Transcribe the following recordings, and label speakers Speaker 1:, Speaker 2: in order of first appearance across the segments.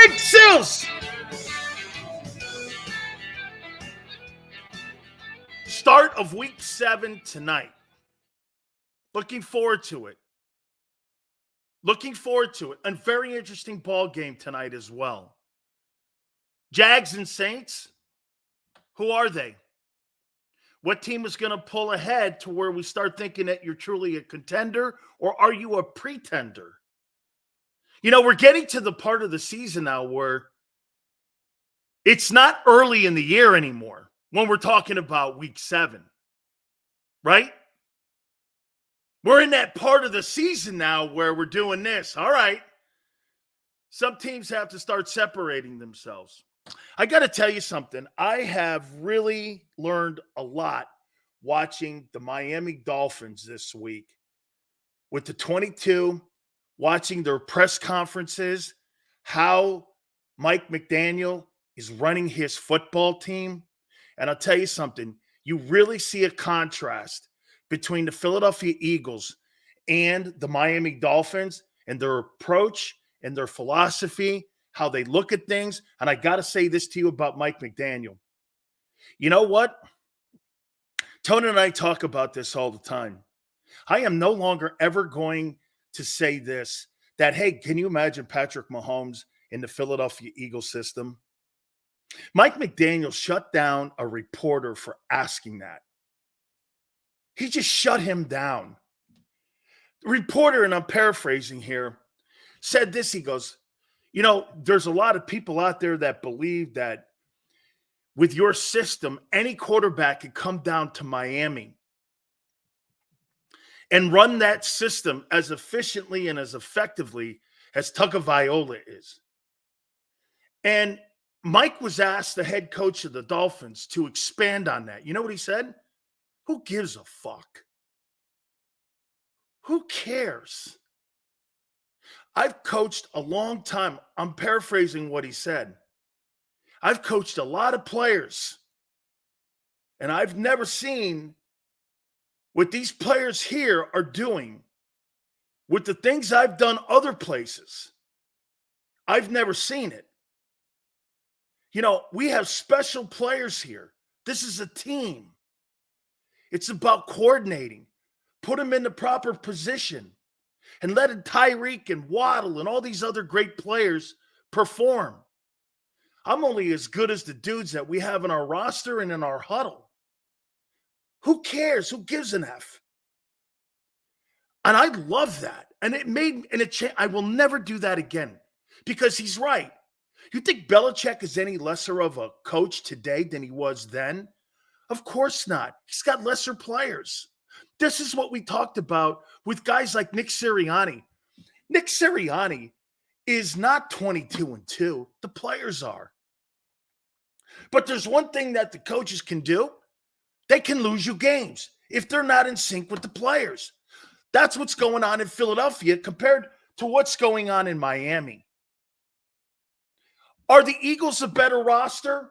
Speaker 1: Big Sills! Start of week 7 tonight. Looking forward to it. A very interesting ball game tonight as well. Jags and Saints, who are they? What team is going to pull ahead to where we start thinking that you're truly a contender, or are you a pretender? You know, we're getting to the part of the season now where it's not early in the year anymore when we're talking about week 7, right? We're in that part of the season now where we're doing this. All right. Some teams have to start separating themselves. I got to tell you something. I have really learned a lot watching the Miami Dolphins this week with the 22, watching their press conferences, how Mike McDaniel is running his football team. And I'll tell you something, you really see a contrast between the Philadelphia Eagles and the Miami Dolphins and their approach and their philosophy, how they look at things. And I got to say this to you about Mike McDaniel. You know what? Tony and I talk about this all the time. I am no longer ever going to say this, that, hey, can you imagine Patrick Mahomes in the Philadelphia Eagles system? Mike McDaniel shut down a reporter for asking that. He just shut him down. The reporter, and I'm paraphrasing here, said this. He goes, you know, there's a lot of people out there that believe that with your system, any quarterback could come down to Miami and run that system as efficiently and as effectively as Tagovailoa is. And Mike was asked, the head coach of the Dolphins, to expand on that. You know what he said? Who gives a fuck? Who cares? I've coached a long time. I'm paraphrasing what he said. I've coached a lot of players, and I've never seen what these players here are doing with the things I've done other places. I've never seen it. You know, we have special players here. This is a team. It's about coordinating. Put them in the proper position and let Tyreek and Waddle and all these other great players perform. I'm only as good as the dudes that we have in our roster and in our huddle. Who cares? Who gives an F? And I love that. And I will never do that again because he's right. You think Belichick is any lesser of a coach today than he was then? Of course not. He's got lesser players. This is what we talked about with guys like Nick Sirianni. Nick Sirianni is not 22-2. The players are. But there's one thing that the coaches can do. They can lose you games if they're not in sync with the players. That's what's going on in Philadelphia compared to what's going on in Miami. Are the Eagles a better roster?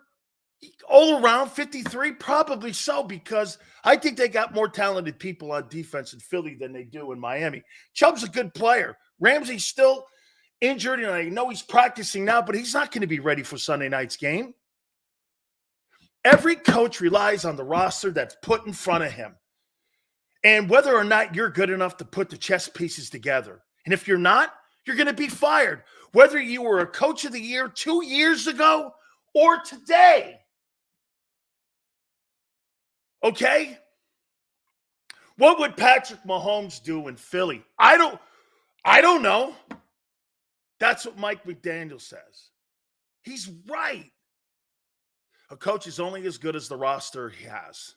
Speaker 1: All around 53? Probably so, because I think they got more talented people on defense in Philly than they do in Miami. Chubb's a good player. Ramsey's still injured, and I know he's practicing now, but he's not going to be ready for Sunday night's game. Every coach relies on the roster that's put in front of him and whether or not you're good enough to put the chess pieces together. And if you're not, you're going to be fired, whether you were a coach of the year 2 years ago or today. Okay? What would Patrick Mahomes do in Philly? I don't know. That's what Mike McDaniel says. He's right. A coach is only as good as the roster he has.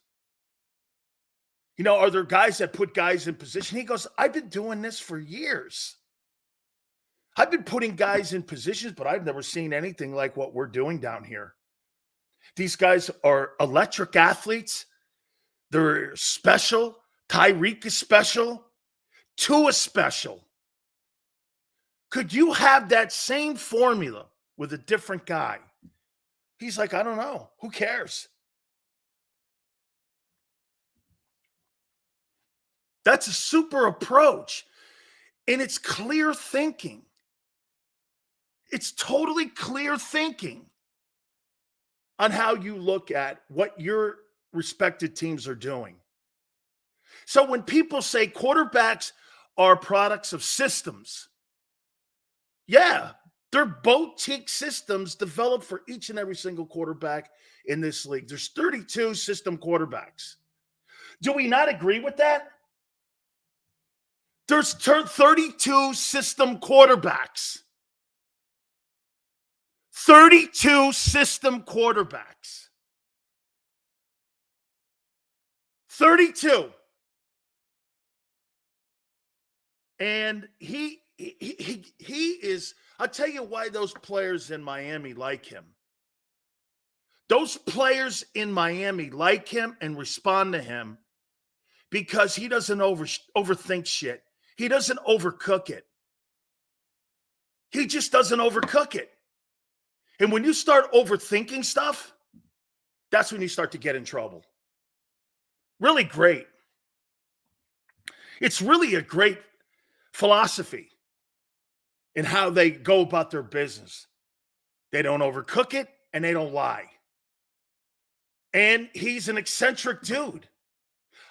Speaker 1: You know, are there guys that put guys in position? He goes, I've been doing this for years. I've been putting guys in positions, but I've never seen anything like what we're doing down here. These guys are electric athletes. They're special. Tyreek is special. Tua is special. Could you have that same formula with a different guy? He's like, I don't know. Who cares? That's a super approach. And it's clear thinking. It's totally clear thinking on how you look at what your respected teams are doing. So when people say quarterbacks are products of systems, yeah, they're boutique systems developed for each and every single quarterback in this league. There's 32 system quarterbacks. Do we not agree with that? There's 32 system quarterbacks. 32 system quarterbacks. 32. And he is, I'll tell you why those players in Miami like him. Those players in Miami like him and respond to him because he doesn't overthink shit. He doesn't overcook it. He just doesn't overcook it. And when you start overthinking stuff, that's when you start to get in trouble. Really great. It's really a great philosophy in how they go about their business. They don't overcook it and they don't lie. And he's an eccentric dude.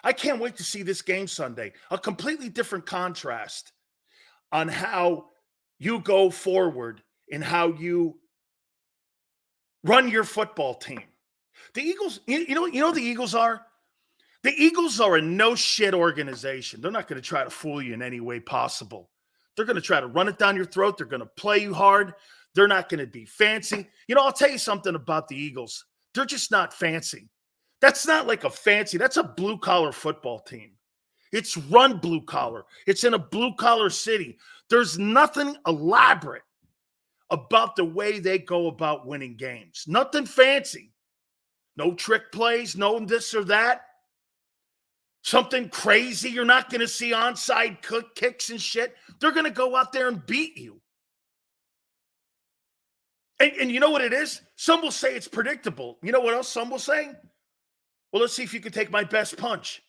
Speaker 1: I can't wait to see this game Sunday. A completely different contrast on how you go forward and how you run your football team. The Eagles, you know the Eagles are? The Eagles are a no-shit organization. They're not going to try to fool you in any way possible. They're going to try to run it down your throat. They're going to play you hard. They're not going to be fancy. I'll tell you something about the Eagles. They're just not fancy. That's not like a fancy. That's a blue-collar football team. It's run blue-collar. It's in a blue-collar city. There's nothing elaborate about the way they go about winning games. Nothing fancy. No trick plays, no this or that. Something crazy. You're not going to see onside kicks and shit. They're going to go out there and beat you. And you know what it is? Some will say it's predictable. You know what else some will say? Well, let's see if you can take my best punch.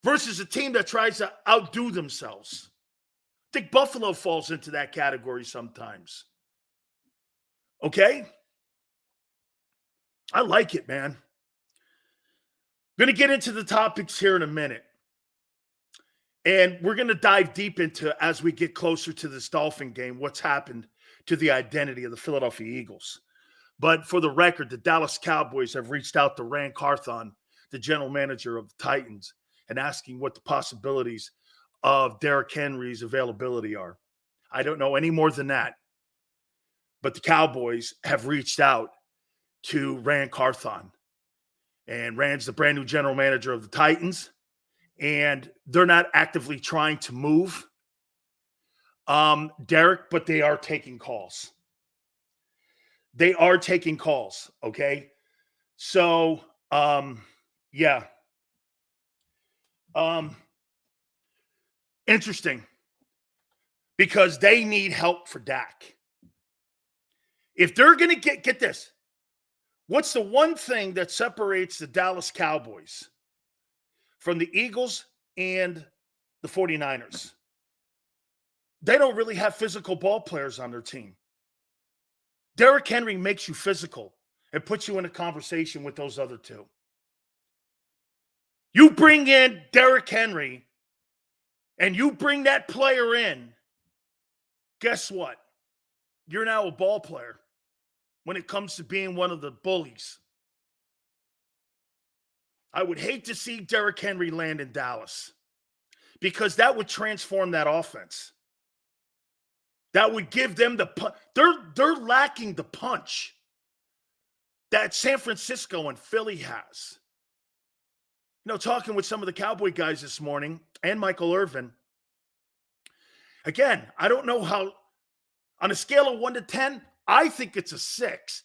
Speaker 1: Versus a team that tries to outdo themselves. I think Buffalo falls into that category sometimes. Okay? I like it, man. Going to get into the topics here in a minute. And we're going to dive deep into, as we get closer to this Dolphin game, what's happened to the identity of the Philadelphia Eagles. But for the record, the Dallas Cowboys have reached out to Ran Carthon, the general manager of the Titans, and asking what the possibilities of Derrick Henry's availability are. I don't know any more than that. But the Cowboys have reached out to Ran Carthon. And Rand's the brand new general manager of the Titans. And they're not actively trying to move Derrick, but they are taking calls. They are taking calls, okay? So, yeah. Interesting. Because they need help for Dak. If they're going to get this, what's the one thing that separates the Dallas Cowboys from the Eagles and the 49ers? They don't really have physical ball players on their team. Derrick Henry makes you physical and puts you in a conversation with those other two. You bring in Derrick Henry and you bring that player in, guess what? You're now a ball player when it comes to being one of the bullies. I would hate to see Derrick Henry land in Dallas because that would transform that offense. That would give them the punch. They're lacking the punch that San Francisco and Philly has. Talking with some of the Cowboy guys this morning and Michael Irvin. Again, I don't know how, on a scale of 1 to 10, I think it's a 6.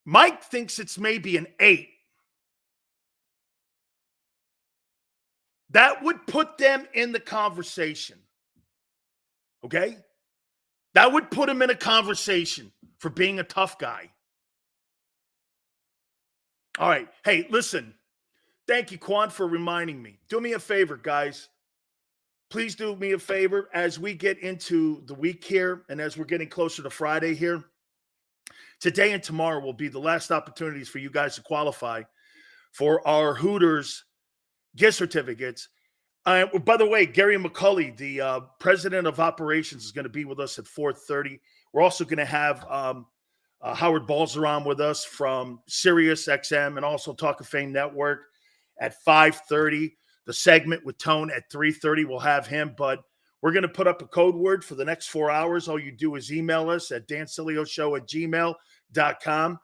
Speaker 1: Mike thinks it's maybe an 8. That would put them in the conversation. Okay? That would put him in a conversation for being a tough guy. All right. Hey, listen. Thank you, Quan, for reminding me. Do me a favor, guys. please do me a favor as we get into the week here and as we're getting closer to Friday here. Today and tomorrow will be the last opportunities for you guys to qualify for our Hooters gift certificates. By the way, Gary McCulley, the president of operations, is going to be with us at 4:30. We're also going to have Howard Balzer with us from Sirius XM and also Talk of Fame Network at 5:30. The segment with Tone at 3:30. We'll have him, but we're going to put up a code word for the next 4 hours. All you do is email us at dansilioshow@gmail.com.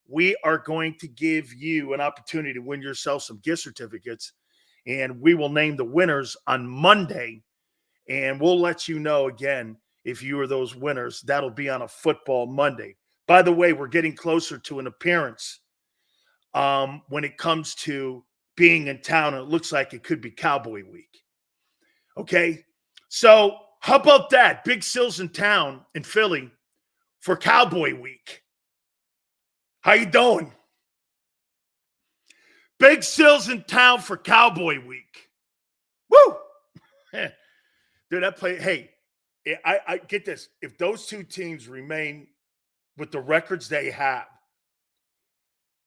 Speaker 1: We are going to give you an opportunity to win yourself some gift certificates, and we will name the winners on Monday, and we'll let you know again if you are those winners. That'll be on a football Monday. By the way, we're getting closer to an appearance when it comes to being in town, and it looks like it could be Cowboy Week. Okay? So how about that? Big Sil's in town in Philly for Cowboy Week. How you doing? Big Sil's in town for Cowboy Week. Woo! Dude, that play. Hey, I get this. If those two teams remain with the records they have,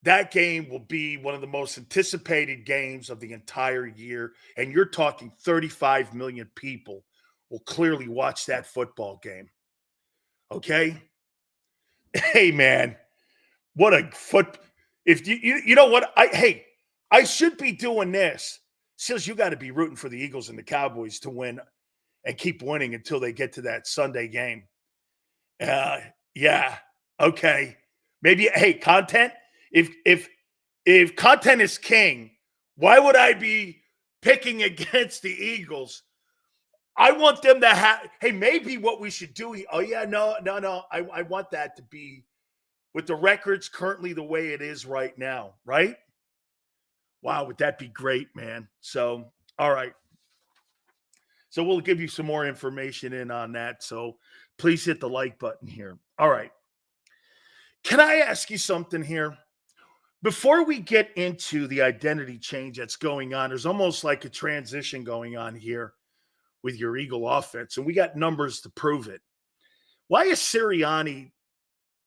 Speaker 1: that game will be one of the most anticipated games of the entire year. And you're talking 35 million people will clearly watch that football game. Okay? Hey, man. What a foot. If you know what? I should be doing this. Says you got to be rooting for the Eagles and the Cowboys to win and keep winning until they get to that Sunday game. Yeah. Okay. Maybe, hey, content. If content is king, why would I be picking against the Eagles? I want them to have, hey, maybe what we should do. Oh, yeah, no. I want that to be with the records currently the way it is right now, right? Wow, would that be great, man? So, all right. So we'll give you some more information in on that. So please hit the like button here. All right. Can I ask you something here? Before we get into the identity change that's going on, there's almost like a transition going on here with your Eagle offense, and we got numbers to prove it. Why is Sirianni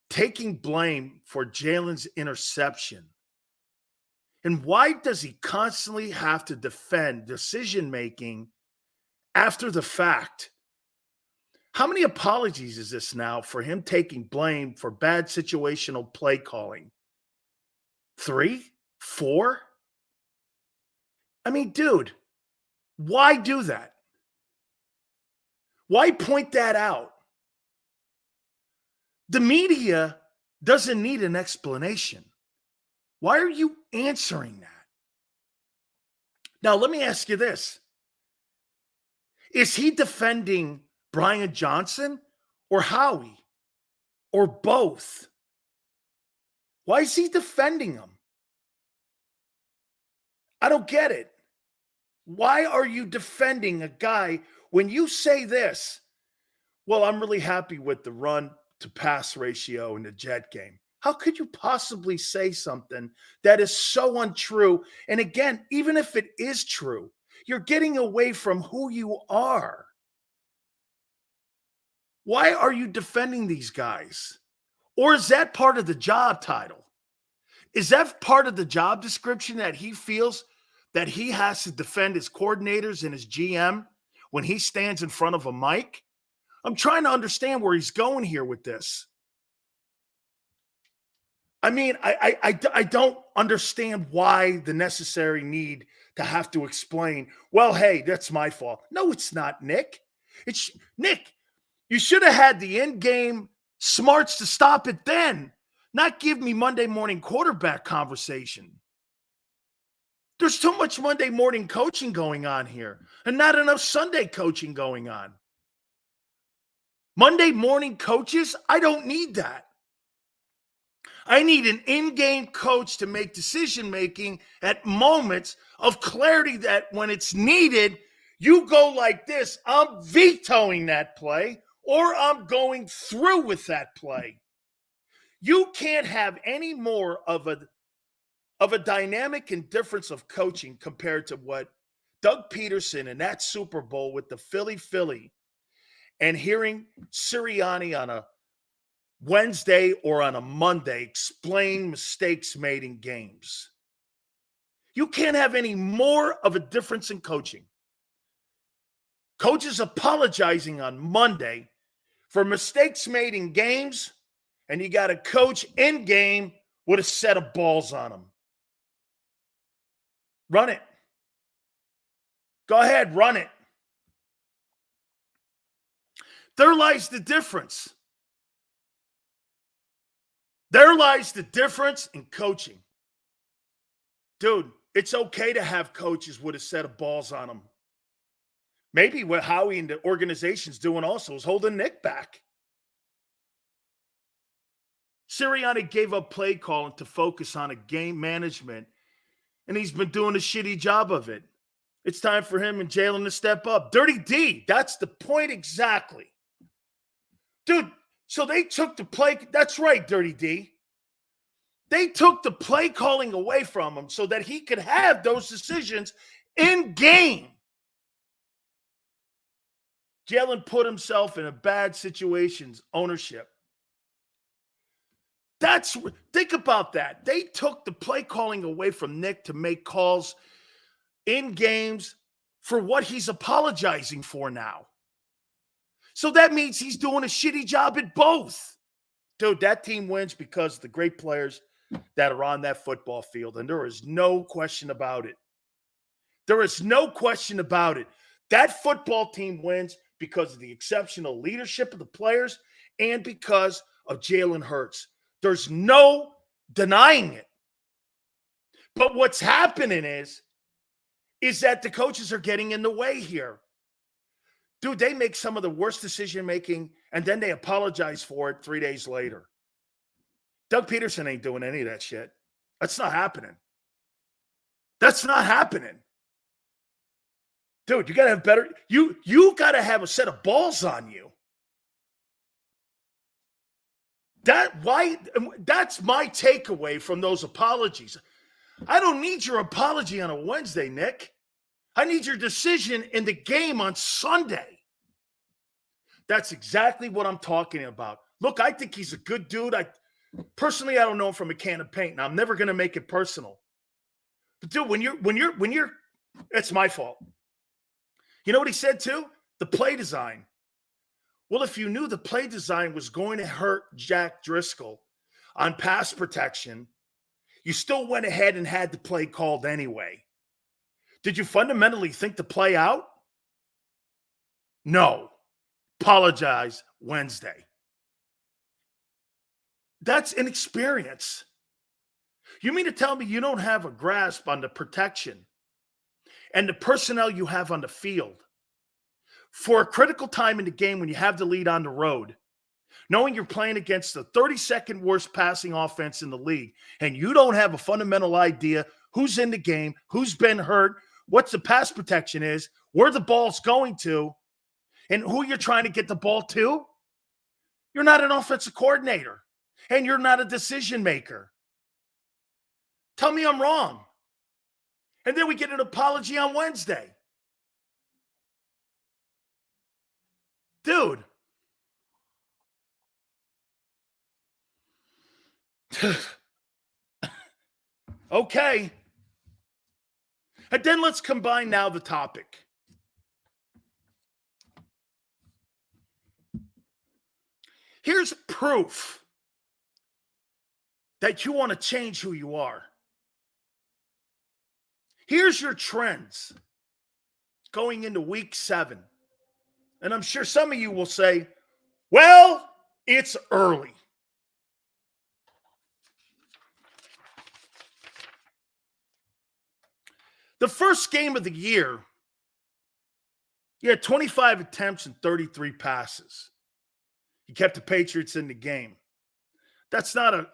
Speaker 1: taking blame for Jalen's interception? And why does he constantly have to defend decision-making after the fact? How many apologies is this now for him taking blame for bad situational play calling? 3? 4? I mean, dude, why do that? Why point that out? The media doesn't need an explanation. Why are you answering that? Now, let me ask you this. Is he defending Brian Johnson or Howie or both? Why is he defending him? I don't get it. Why are you defending a guy when you say this? Well, I'm really happy with the run to pass ratio in the Jet game. How could you possibly say something that is so untrue? And again, even if it is true, you're getting away from who you are. Why are you defending these guys? Or is that part of the job title? Is that part of the job description that he feels that he has to defend his coordinators and his GM when he stands in front of a mic? I'm trying to understand where he's going here with this. I mean, I don't understand why the necessary need to have to explain, well, hey, that's my fault. No, it's not, Nick. It's Nick. You should have had the in-game smarts to stop it then, not give me Monday morning quarterback conversation. There's too much Monday morning coaching going on here and not enough Sunday coaching going on. Monday morning coaches, I don't need that. I need an in-game coach to make decision-making at moments of clarity that when it's needed, you go like this, I'm vetoing that play or I'm going through with that play. You can't have any more of a dynamic and difference of coaching compared to what Doug Peterson in that Super Bowl with the Philly and hearing Sirianni on a Wednesday or on a Monday explain mistakes made in games. You can't have any more of a difference in coaching. Coaches apologizing on Monday for mistakes made in games, and you got a coach in game with a set of balls on him. Run it. Go ahead, run it. There lies the difference. There lies the difference in coaching. Dude, it's okay to have coaches with a set of balls on them. Maybe what Howie and the organization's doing also is holding Nick back. Sirianni gave up play calling to focus on a game management, and he's been doing a shitty job of it. It's time for him and Jalen to step up. Dirty D, that's the point exactly. Dude, so they took the play. That's right, Dirty D. They took the play calling away from him so that he could have those decisions in game. Jalen put himself in a bad situations, ownership. Think about that. They took the play calling away from Nick to make calls in games for what he's apologizing for now. So that means he's doing a shitty job at both. Dude, that team wins because of the great players that are on that football field, and there is no question about it. There is no question about it. That football team wins because of the exceptional leadership of the players and because of Jalen Hurts. There's no denying it. But what's happening is that the coaches are getting in the way here. Dude, they make some of the worst decision-making, and then they apologize for it 3 days later. Doug Peterson ain't doing any of that shit. That's not happening. That's not happening. Dude, you got to have better – you got to have a set of balls on you. That's my takeaway from those apologies. I don't need your apology on a Wednesday, Nick. I need your decision in the game on Sunday. That's exactly what I'm talking about. Look, I think he's a good dude. Personally, I don't know him from a can of paint, and I'm never going to make it personal. But dude, when you're, it's my fault. You know what he said too? The play design. Well, if you knew the play design was going to hurt Jack Driscoll on pass protection, you still went ahead and had the play called anyway. Did you fundamentally think the play out? No. Apologize Wednesday. That's inexperience. You mean to tell me you don't have a grasp on the protection and the personnel you have on the field for a critical time in the game when you have the lead on the road, knowing you're playing against the 32nd worst passing offense in the league, and you don't have a fundamental idea who's in the game, who's been hurt, what the pass protection is, where the ball's going to, and who you're trying to get the ball to? You're not an offensive coordinator, and you're not a decision maker. Tell me I'm wrong. And then we get an apology on Wednesday. Dude. Okay. And then let's combine now the topic. Here's proof that you want to change who you are. Here's your trends going into week 7. And I'm sure some of you will say, well, it's early. The first game of the year, you had 25 attempts and 33 passes. You kept the Patriots in the game. That's not a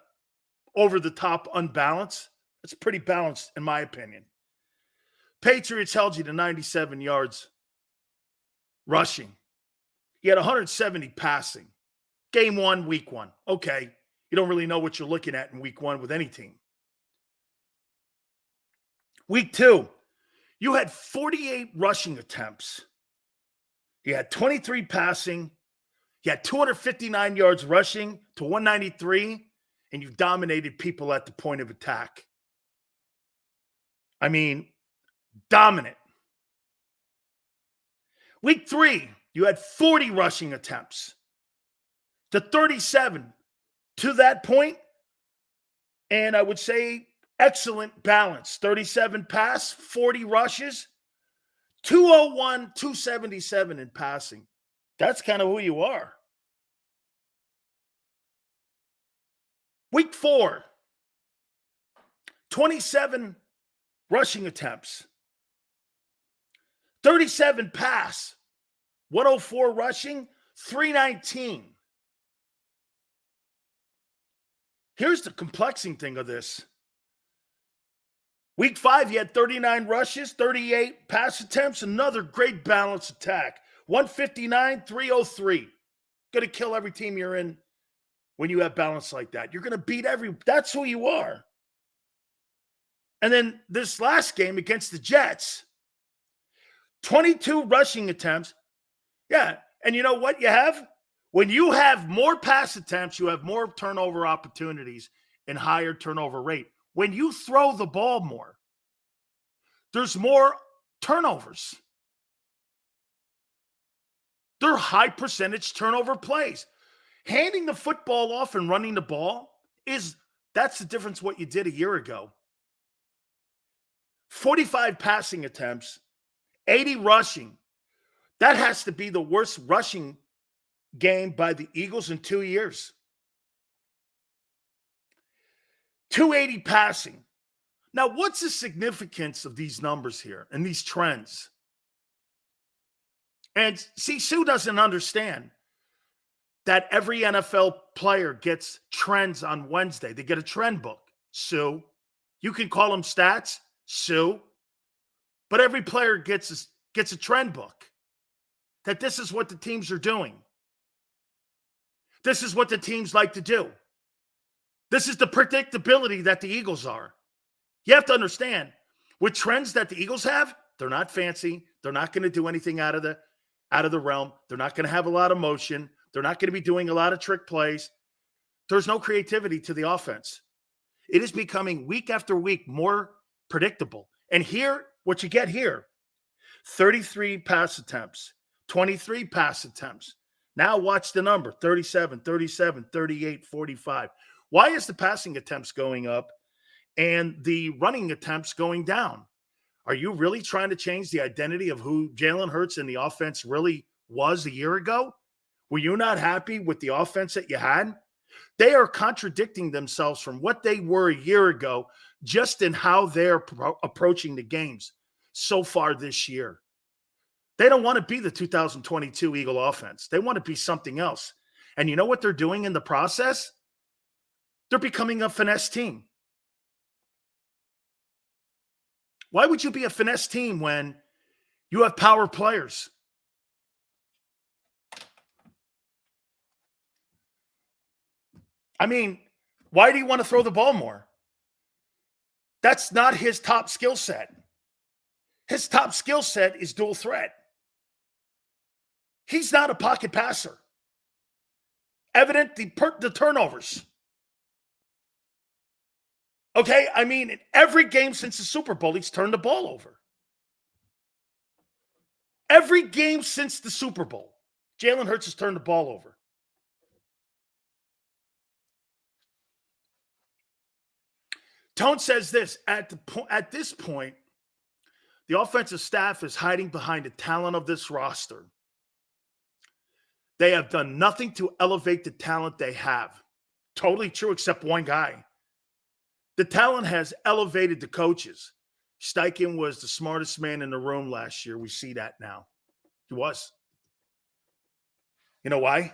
Speaker 1: over-the-top unbalance. It's pretty balanced, in my opinion. Patriots held you to 97 yards rushing. You had 170 passing. Game 1, week 1. Okay, you don't really know what you're looking at in week 1 with any team. Week 2, You had 48 rushing attempts. You had 23 passing. You had 259 yards rushing to 193, and you dominated people at the point of attack. I mean, dominant. Week 3, you had 40 rushing attempts to 37 to that point, and I would say excellent balance. 37 pass, 40 rushes, 201, 277 in passing. That's kind of who you are. Week 4, 27 rushing attempts, 37 pass, 104 rushing, 319. Here's the complexing thing of this. Week 5, you had 39 rushes, 38 pass attempts, another great balanced attack. 159, 303. Going to kill every team you're in when you have balance like that. You're going to beat that's who you are. And then this last game against the Jets, 22 rushing attempts. Yeah, and you know what you have? When you have more pass attempts, you have more turnover opportunities and higher turnover rate. When you throw the ball more, there's more turnovers. They're high percentage turnover plays. Handing the football off and running the ball that's the difference what you did a year ago. 45 passing attempts, 80 rushing. That has to be the worst rushing game by the Eagles in 2 years. 280 passing. Now, what's the significance of these numbers here and these trends? And see, Sue doesn't understand that every NFL player gets trends on Wednesday. They get a trend book. Sue, you can call them stats, Sue, but every player gets a trend book that this is what the teams are doing. This is what the teams like to do. This is the predictability that the Eagles are. You have to understand, with trends that the Eagles have, they're not fancy. They're not going to do anything out of the realm. They're not going to have a lot of motion. They're not going to be doing a lot of trick plays. There's no creativity to the offense. It is becoming week after week more predictable. And here, what you get here, 33 pass attempts, 23 pass attempts. Now watch the number, 37, 37, 38, 45. Why is the passing attempts going up and the running attempts going down? Are you really trying to change the identity of who Jalen Hurts and the offense really was a year ago? Were you not happy with the offense that you had? They are contradicting themselves from what they were a year ago, just in how they're approaching the games so far this year. They don't want to be the 2022 Eagle offense. They want to be something else. And you know what they're doing in the process? They're becoming a finesse team. Why would you be a finesse team when you have power players? I mean, why do you want to throw the ball more? That's not his top skill set. His top skill set is dual threat. He's not a pocket passer. Evident the turnovers. Okay, I mean, in every game since the Super Bowl, he's turned the ball over. Every game since the Super Bowl, Jalen Hurts has turned the ball over. Tone says this, at this point, the offensive staff is hiding behind the talent of this roster. They have done nothing to elevate the talent they have. Totally true, except one guy. The talent has elevated the coaches. Steichen was the smartest man in the room last year. We see that now. He was. You know why?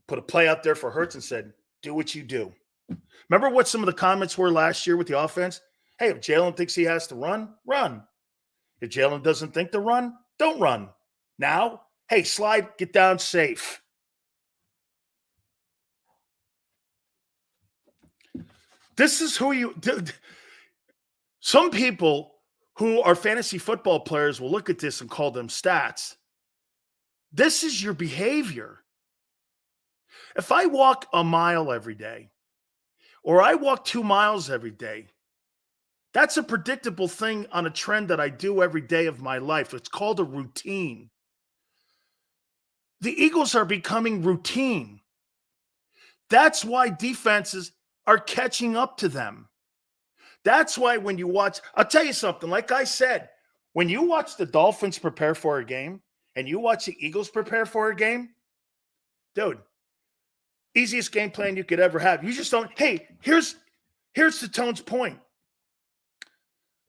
Speaker 1: Put a play out there for Hurts and said, do what you do. Remember what some of the comments were last year with the offense? Hey, if Jalen thinks he has to run, run. If Jalen doesn't think to run, don't run. Now, hey, slide, get down safe. This is who you – some people who are fantasy football players will look at this and call them stats. This is your behavior. If I walk a mile every day, or I walk 2 miles every day, that's a predictable thing on a trend that I do every day of my life. It's called a routine. The Eagles are becoming routine. That's why defenses are catching up to them. That's why when you watch, I'll tell you something, like I said, when you watch the Dolphins prepare for a game and you watch the Eagles prepare for a game, dude, easiest game plan you could ever have. You just don't, hey, here's the Tone's point.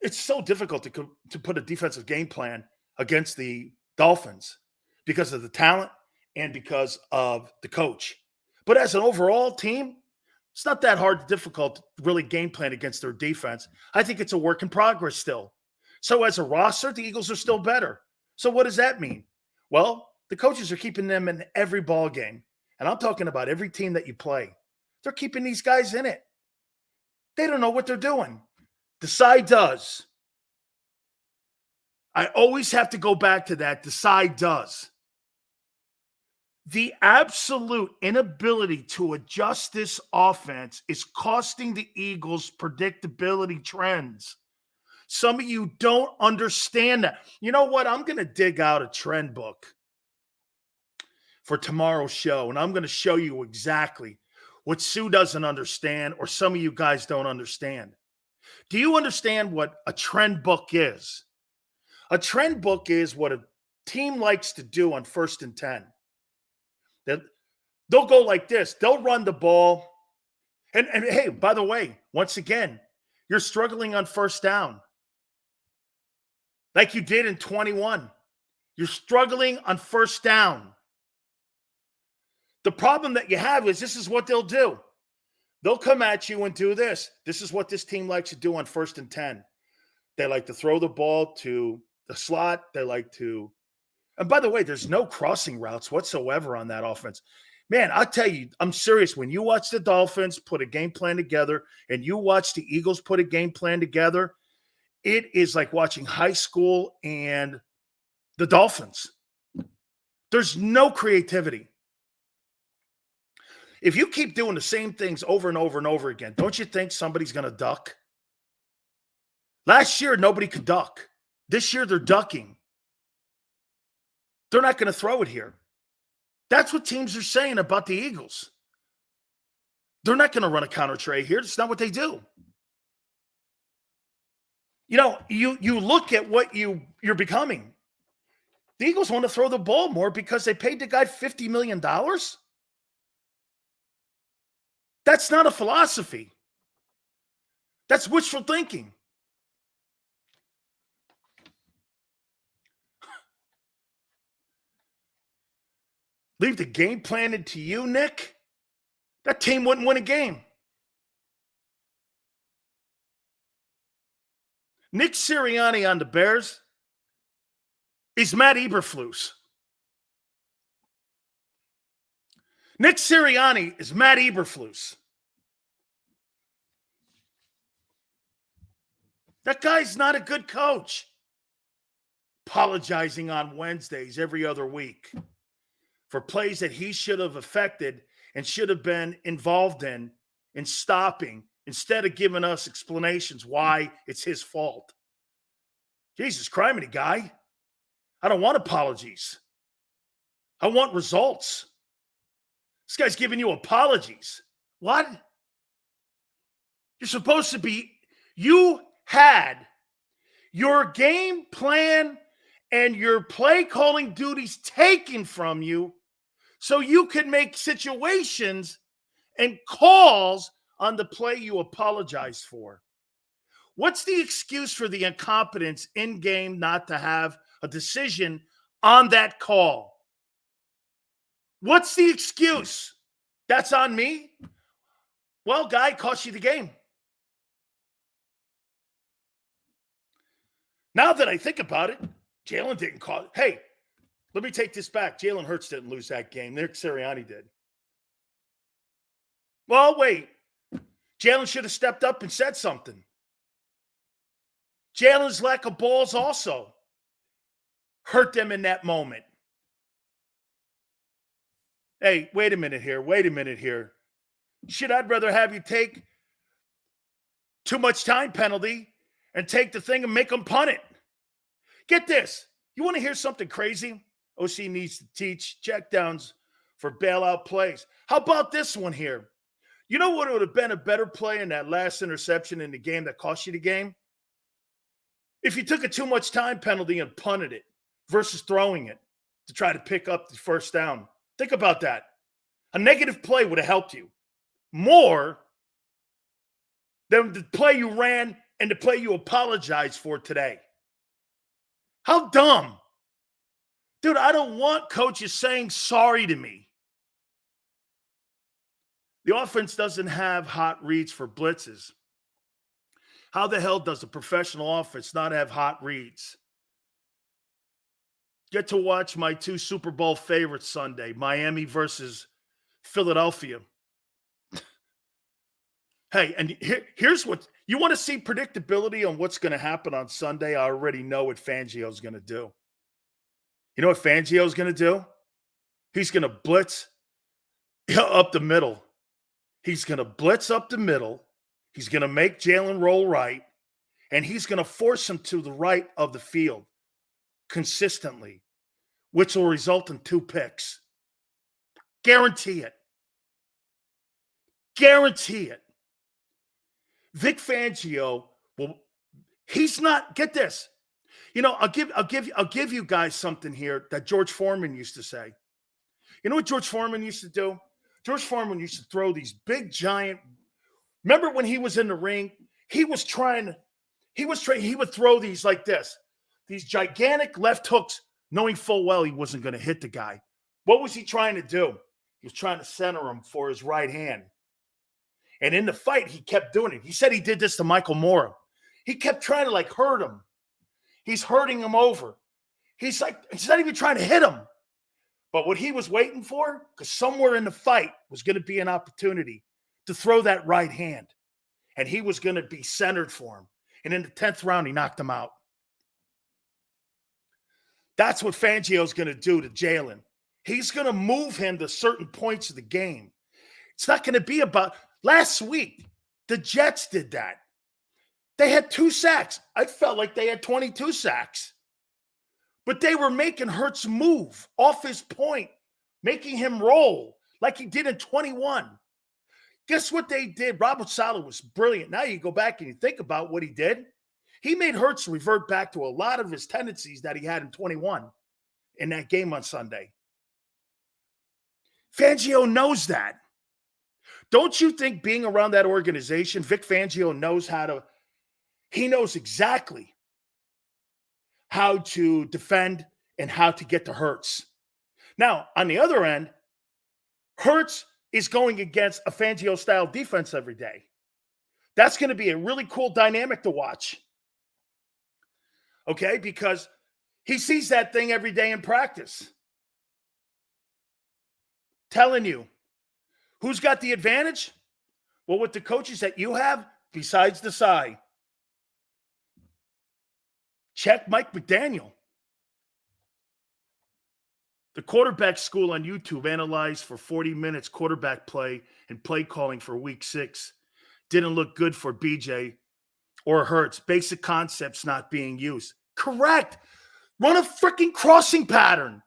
Speaker 1: It's so difficult to put a defensive game plan against the Dolphins because of the talent and because of the coach. But as an overall team, it's not that hard, difficult to really game plan against their defense. I think it's a work in progress still. So as a roster, the Eagles are still better. So what does that mean? Well, the coaches are keeping them in every ball game. And I'm talking about every team that you play. They're keeping these guys in it. They don't know what they're doing. Desai does. I always have to go back to that. Desai does. The absolute inability to adjust this offense is costing the Eagles predictability trends. Some of you don't understand that. You know what? I'm going to dig out a trend book for tomorrow's show, and I'm going to show you exactly what Sue doesn't understand or some of you guys don't understand. Do you understand what a trend book is? A trend book is what a team likes to do on 1st and 10. They'll go like this. They'll run the ball. And hey, by the way, once again, you're struggling on 1st down. Like you did in 21. You're struggling on 1st down. The problem that you have is this is what they'll do. They'll come at you and do this. This is what this team likes to do on 1st and 10. They like to throw the ball to the slot. They like to, and by the way, there's no crossing routes whatsoever on that offense. Man, I'll tell you, I'm serious. When you watch the Dolphins put a game plan together and you watch the Eagles put a game plan together, it is like watching high school and the Dolphins. There's no creativity. If you keep doing the same things over and over and over again, don't you think somebody's going to duck? Last year, nobody could duck. This year, they're ducking. They're not going to throw it here. That's what teams are saying about the Eagles. They're not going to run a counter tray here. It's not what they do. You know, you look at what you're becoming. The Eagles want to throw the ball more because they paid the guy $50 million. That's not a philosophy. That's wishful thinking. Leave the game plan to you, Nick. That team wouldn't win a game. Nick Sirianni on the Bears is Matt Eberflus. Nick Sirianni is Matt Eberflus. That guy's not a good coach. Apologizing on Wednesdays every other week for plays that he should have affected and should have been involved in stopping instead of giving us explanations why it's his fault. Jesus criminy, guy. I don't want apologies. I want results. This guy's giving you apologies. What? You're supposed to be, you had your game plan and your play calling duties taken from you so you could make situations and calls on the play you apologize for. What's the excuse for the incompetence in game not to have a decision on that call? What's the excuse? That's on me? Well, guy, cost you the game. Now that I think about it, Jalen didn't call it. Hey, let me take this back. Jalen Hurts didn't lose that game. Nick Sirianni did. Well, wait. Jalen should have stepped up and said something. Jalen's lack of balls also hurt them in that moment. Hey, wait a minute here. Shit, I'd rather have you take too much time penalty and take the thing and make them punt it. Get this. You want to hear something crazy? OC needs to teach checkdowns for bailout plays. How about this one here? You know what would have been a better play in that last interception in the game that cost you the game? If you took a too much time penalty and punted it versus throwing it to try to pick up the first down. Think about that. A negative play would have helped you more than the play you ran and the play you apologized for today. How dumb. Dude, I don't want coaches saying sorry to me. The offense doesn't have hot reads for blitzes. How the hell does a professional offense not have hot reads? Get to watch my two Super Bowl favorites Sunday, Miami versus Philadelphia. Hey, and here's what you want to see predictability on what's going to happen on Sunday. I already know what Fangio's going to do. You know what Fangio's going to do? He's going to blitz up the middle. He's going to blitz up the middle. He's going to make Jalen roll right, and he's going to force him to the right of the field consistently, which will result in 2 picks. Guarantee it. Guarantee it. Vic Fangio he's not, get this. You know, I'll give you guys something here that George Foreman used to say. You know what George Foreman used to do? George Foreman used to throw these big giant. Remember when he was in the ring? He would throw these like this, these gigantic left hooks, knowing full well he wasn't going to hit the guy. What was he trying to do? He was trying to center him for his right hand. And in the fight, he kept doing it. He said he did this to Michael Moore. He kept trying to hurt him. He's hurting him over. He's not even trying to hit him. But what he was waiting for, because somewhere in the fight was going to be an opportunity to throw that right hand. And he was going to be centered for him. And in the 10th round, he knocked him out. That's what Fangio's going to do to Jalen. He's going to move him to certain points of the game. It's not going to be about last week. The Jets did that. They had 2 sacks. I felt like they had 22 sacks. But they were making Hurts move off his point, making him roll like he did in 21. Guess what they did? Robert Saleh was brilliant. Now you go back and you think about what he did. He made Hurts revert back to a lot of his tendencies that he had in 21 in that game on Sunday. Fangio knows that. Don't you think being around that organization, Vic Fangio knows he knows exactly how to defend and how to get to Hurts. Now, on the other end, Hurts is going against a Fangio-style defense every day. That's going to be a really cool dynamic to watch. Okay? Because he sees that thing every day in practice. Telling you, who's got the advantage? Well, with the coaches that you have, besides Desai, check Mike McDaniel. The quarterback school on YouTube analyzed for 40 minutes quarterback play and play calling for week 6. Didn't look good for BJ or Hurts. Basic concepts not being used. Correct. Run a freaking crossing pattern.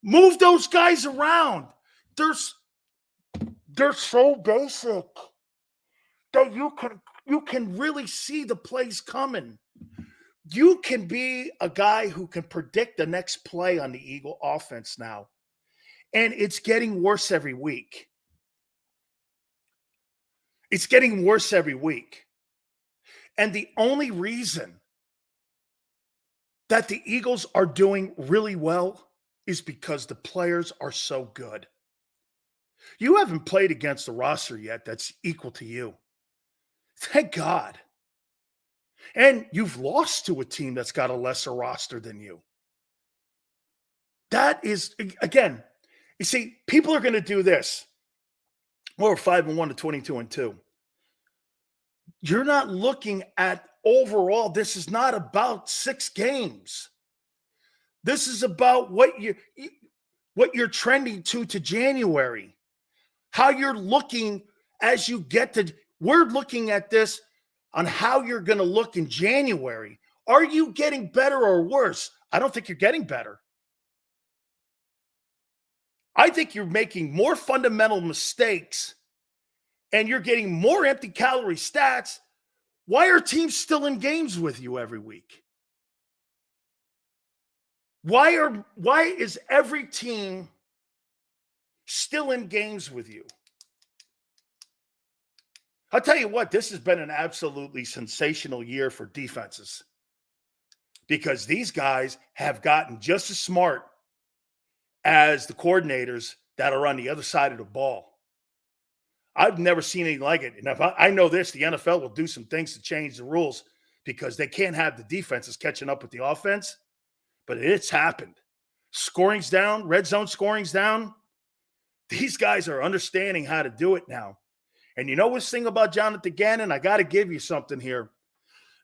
Speaker 1: Move those guys around. They're so basic that you can really see the plays coming. You can be a guy who can predict the next play on the Eagle offense now. And it's getting worse every week. It's getting worse every week. And the only reason that the Eagles are doing really well is because the players are so good. You haven't played against a roster yet that's equal to you. Thank God. And you've lost to a team that's got a lesser roster than you. That is, again, you see, people are going to do this. Well, we're 5-1 to 22-2. You're not looking at overall, this is not about 6 games. This is about what you're trending to January. How you're looking as you get to, we're looking at this on how you're going to look in January. Are you getting better or worse? I don't think you're getting better. I think you're making more fundamental mistakes and you're getting more empty calorie stats. Why are teams still in games with you every week? Why is every team still in games with you? I'll tell you what, this has been an absolutely sensational year for defenses because these guys have gotten just as smart as the coordinators that are on the other side of the ball. I've never seen anything like it. And if I know this, the NFL will do some things to change the rules because they can't have the defenses catching up with the offense. But it's happened. Scoring's down, red zone scoring's down. These guys are understanding how to do it now. And you know what's thing about Jonathan Gannon? I got to give you something here.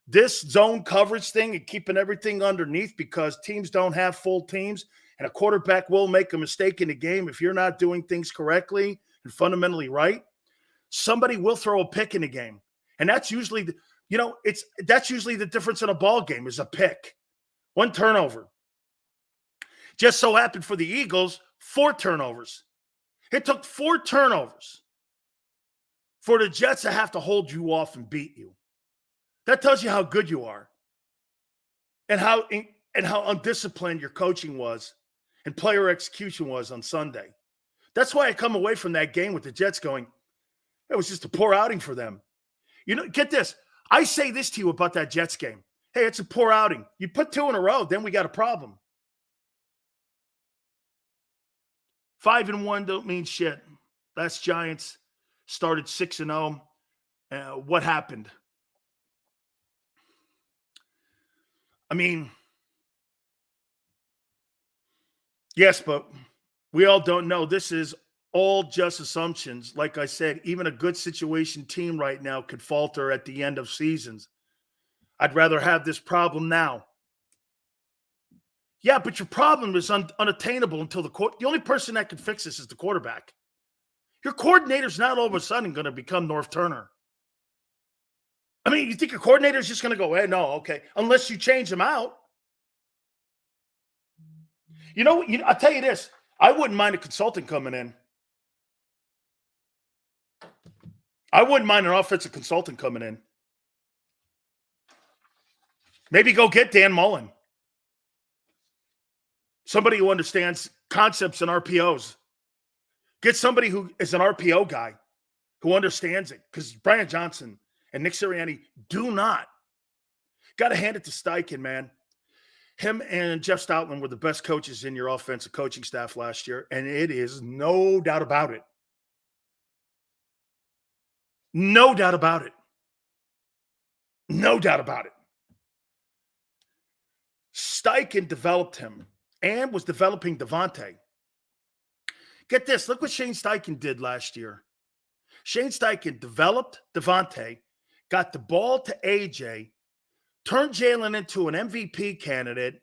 Speaker 1: This zone coverage thing and keeping everything underneath because teams don't have full teams and a quarterback will make a mistake in the game if you're not doing things correctly and fundamentally right. Somebody will throw a pick in the game. And that's usually, that's usually the difference in a ball game is a pick. 1 turnover. Just so happened for the Eagles, 4 turnovers. It took 4 turnovers for the Jets to have to hold you off and beat you. That tells you how good you are and how undisciplined your coaching was and player execution was on Sunday. That's why I come away from that game with the Jets going, it was just a poor outing for them. Get this. I say this to you about that Jets game. Hey, it's a poor outing. You put 2 in a row, then we got a problem. 5-1 don't mean shit. Last Giants started 6-0. What happened? I mean, yes, but we all don't know. This is all just assumptions. Like I said, even a good situation team right now could falter at the end of seasons. I'd rather have this problem now. Yeah, but your problem is unattainable until the only person that can fix this is the quarterback. Your coordinator's not all of a sudden going to become North Turner. I mean, you think your coordinator's just going to go, hey, no, okay, unless you change him out. I'll tell you this. I wouldn't mind a consultant coming in. I wouldn't mind an offensive consultant coming in. Maybe go get Dan Mullen. Somebody who understands concepts and RPOs. Get somebody who is an RPO guy who understands it because Brian Johnson and Nick Sirianni do not. Got to hand it to Steichen, man. Him and Jeff Stoutland were the best coaches in your offensive coaching staff last year, and it is no doubt about it. No doubt about it. No doubt about it. Steichen developed him and was developing Devontae. Get this. Look what Shane Steichen did last year. Shane Steichen developed Devontae, got the ball to AJ, turned Jalen into an MVP candidate.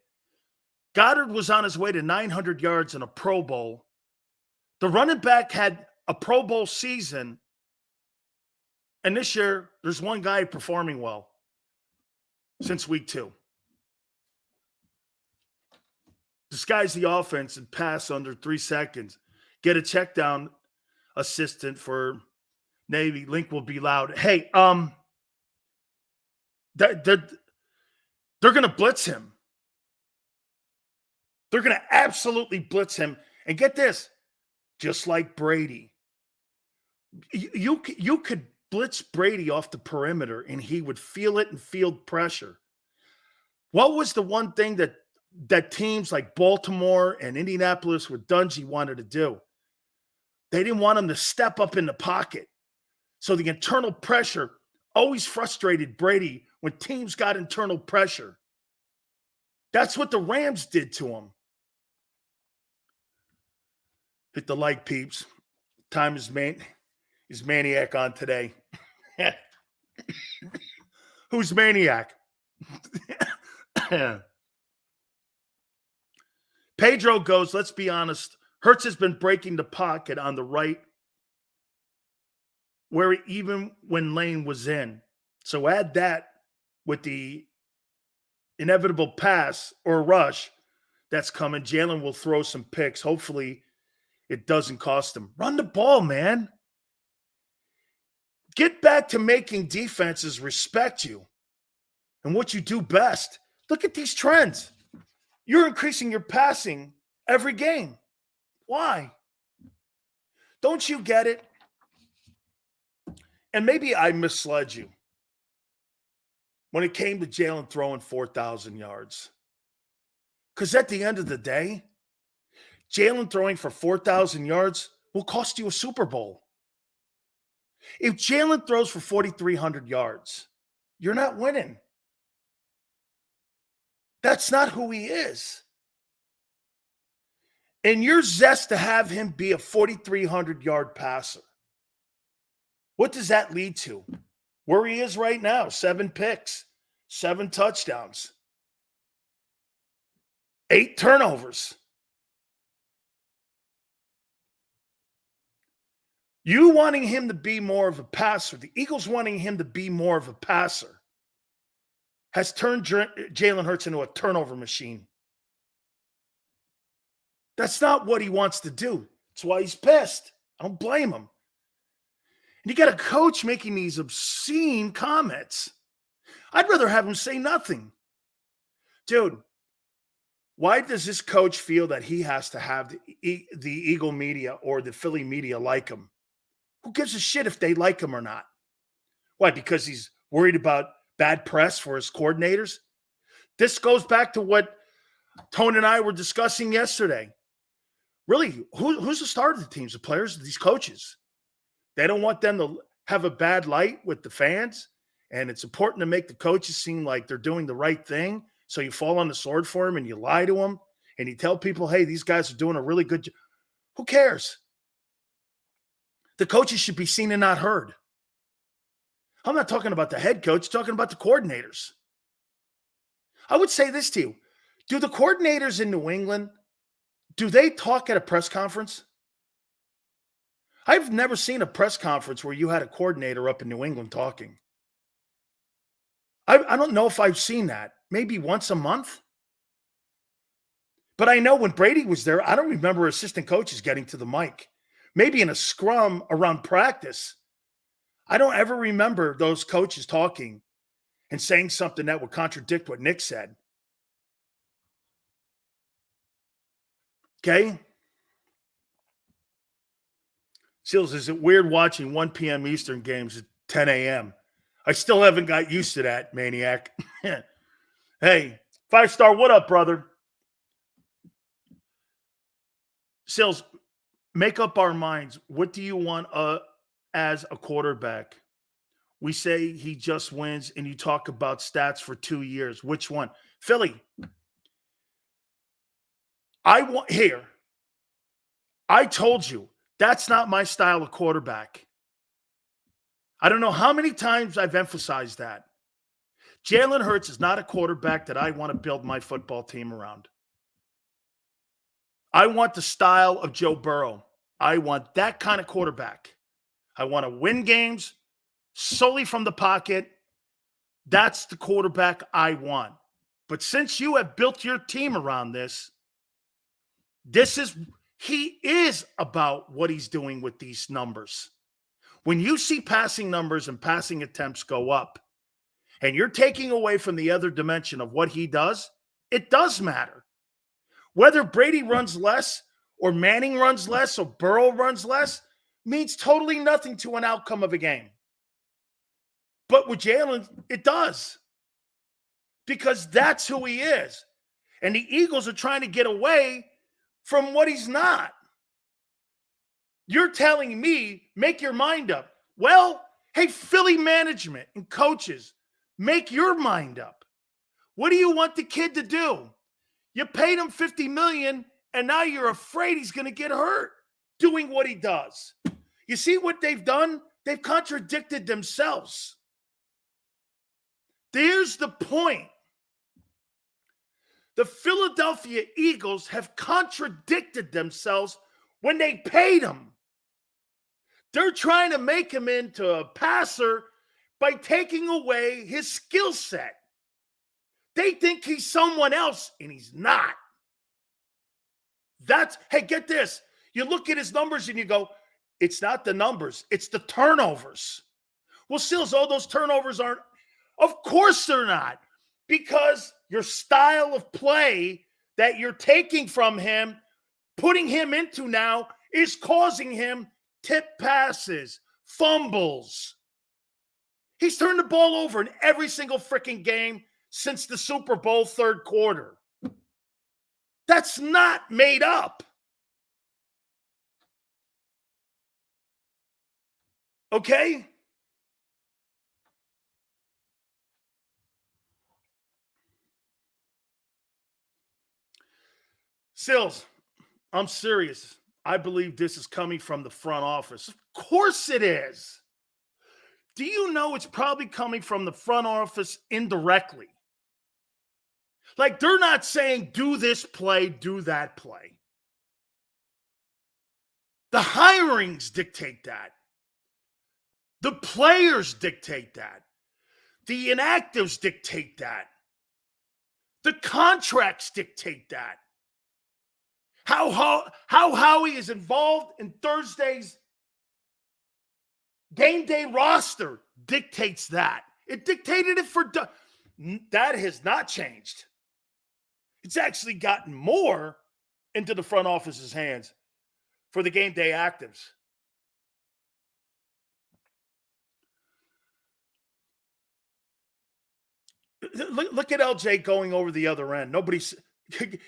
Speaker 1: Goddard was on his way to 900 yards in a Pro Bowl. The running back had a Pro Bowl season. And this year, there's one guy performing well since week 2. Disguise the offense and pass under 3 seconds. Get a check down assistant for Navy. Link will be loud. Hey, they're going to blitz him. They're going to absolutely blitz him. And get this, just like Brady, you could blitz Brady off the perimeter and he would feel it and field pressure. What was the one thing that teams like Baltimore and Indianapolis with Dungy wanted to do? They didn't want him to step up in the pocket. So the internal pressure always frustrated Brady when teams got internal pressure. That's what the Rams did to him. Hit the like, peeps. Time is maniac on today. Who's maniac? Pedro goes, let's be honest. Hurts has been breaking the pocket on the right, even when Lane was in. So add that with the inevitable pass or rush that's coming. Jalen will throw some picks. Hopefully it doesn't cost him. Run the ball, man. Get back to making defenses respect you and what you do best. Look at these trends. You're increasing your passing every game. Why? Don't you get it? And maybe I misled you when it came to Jalen throwing 4,000 yards. Because at the end of the day, Jalen throwing for 4,000 yards will cost you a Super Bowl. If Jalen throws for 4,300 yards, you're not winning. That's not who he is. And your zest to have him be a 4,300-yard passer, what does that lead to? Where he is right now, 7 picks, 7 touchdowns, 8 turnovers. You wanting him to be more of a passer, the Eagles wanting him to be more of a passer, has turned Jalen Hurts into a turnover machine. That's not what he wants to do. That's why he's pissed. I don't blame him. And you got a coach making these obscene comments. I'd rather have him say nothing. Dude, why does this coach feel that he has to have the Eagle media or the Philly media like him? Who gives a shit if they like him or not? Why? Because he's worried about bad press for his coordinators? This goes back to what Tone and I were discussing yesterday. Really, who's the star of the teams? The players, these coaches. They don't want them to have a bad light with the fans, and it's important to make the coaches seem like they're doing the right thing. So you fall on the sword for them and you lie to them and you tell people, hey, these guys are doing a really good job. Who cares? The coaches should be seen and not heard. I'm not talking about the head coach, I'm talking about the coordinators. I would say this to you. Do the coordinators in New England, do they talk at a press conference? I've never seen a press conference where you had a coordinator up in New England talking. I don't know if I've seen that. Maybe once a month. But I know when Brady was there, I don't remember assistant coaches getting to the mic. Maybe in a scrum around practice. I don't ever remember those coaches talking and saying something that would contradict what Nick said. Okay? Seals, is it weird watching 1 p.m. Eastern games at 10 a.m.? I still haven't got used to that, maniac. Hey, 5-star, what up, brother? Seals, make up our minds. What do you want as a quarterback? We say he just wins, and you talk about stats for 2 years. Which one? Philly, I told you, that's not my style of quarterback. I don't know how many times I've emphasized that. Jalen Hurts is not a quarterback that I want to build my football team around. I want the style of Joe Burrow. I want that kind of quarterback. I want to win games solely from the pocket. That's the quarterback I want. But since you have built your team around this, he is about what he's doing with these numbers. When you see passing numbers and passing attempts go up, and you're taking away from the other dimension of what he does, it does matter. Whether Brady runs less or Manning runs less or Burrow runs less means totally nothing to an outcome of a game. But with Jalen, it does. Because that's who he is. And the Eagles are trying to get away from what he's not. You're telling me, make your mind up. Well, hey, Philly management and coaches, make your mind up. What do you want the kid to do? You paid him $50 million, and now you're afraid he's going to get hurt doing what he does. You see what they've done? They've contradicted themselves. There's the point. The Philadelphia Eagles have contradicted themselves when they paid him. They're trying to make him into a passer by taking away his skill set. They think he's someone else, and he's not. Hey, get this. You look at his numbers and you go, it's not the numbers, it's the turnovers. Well, Sills, all those turnovers aren't. Of course they're not. Because your style of play that you're taking from him, putting him into now, is causing him tip passes, fumbles. He's turned the ball over in every single freaking game since the Super Bowl third quarter. That's not made up. Okay? Sills, I'm serious. I believe this is coming from the front office. Of course it is. Do you know it's probably coming from the front office indirectly? Like, they're not saying, do this play, do that play. The hirings dictate that. The players dictate that. The inactives dictate that. The contracts dictate that. How Howie is involved in Thursday's game day roster dictates that. It dictated it for that has not changed. It's actually gotten more into the front office's hands for the game day actives. Look at LJ going over the other end.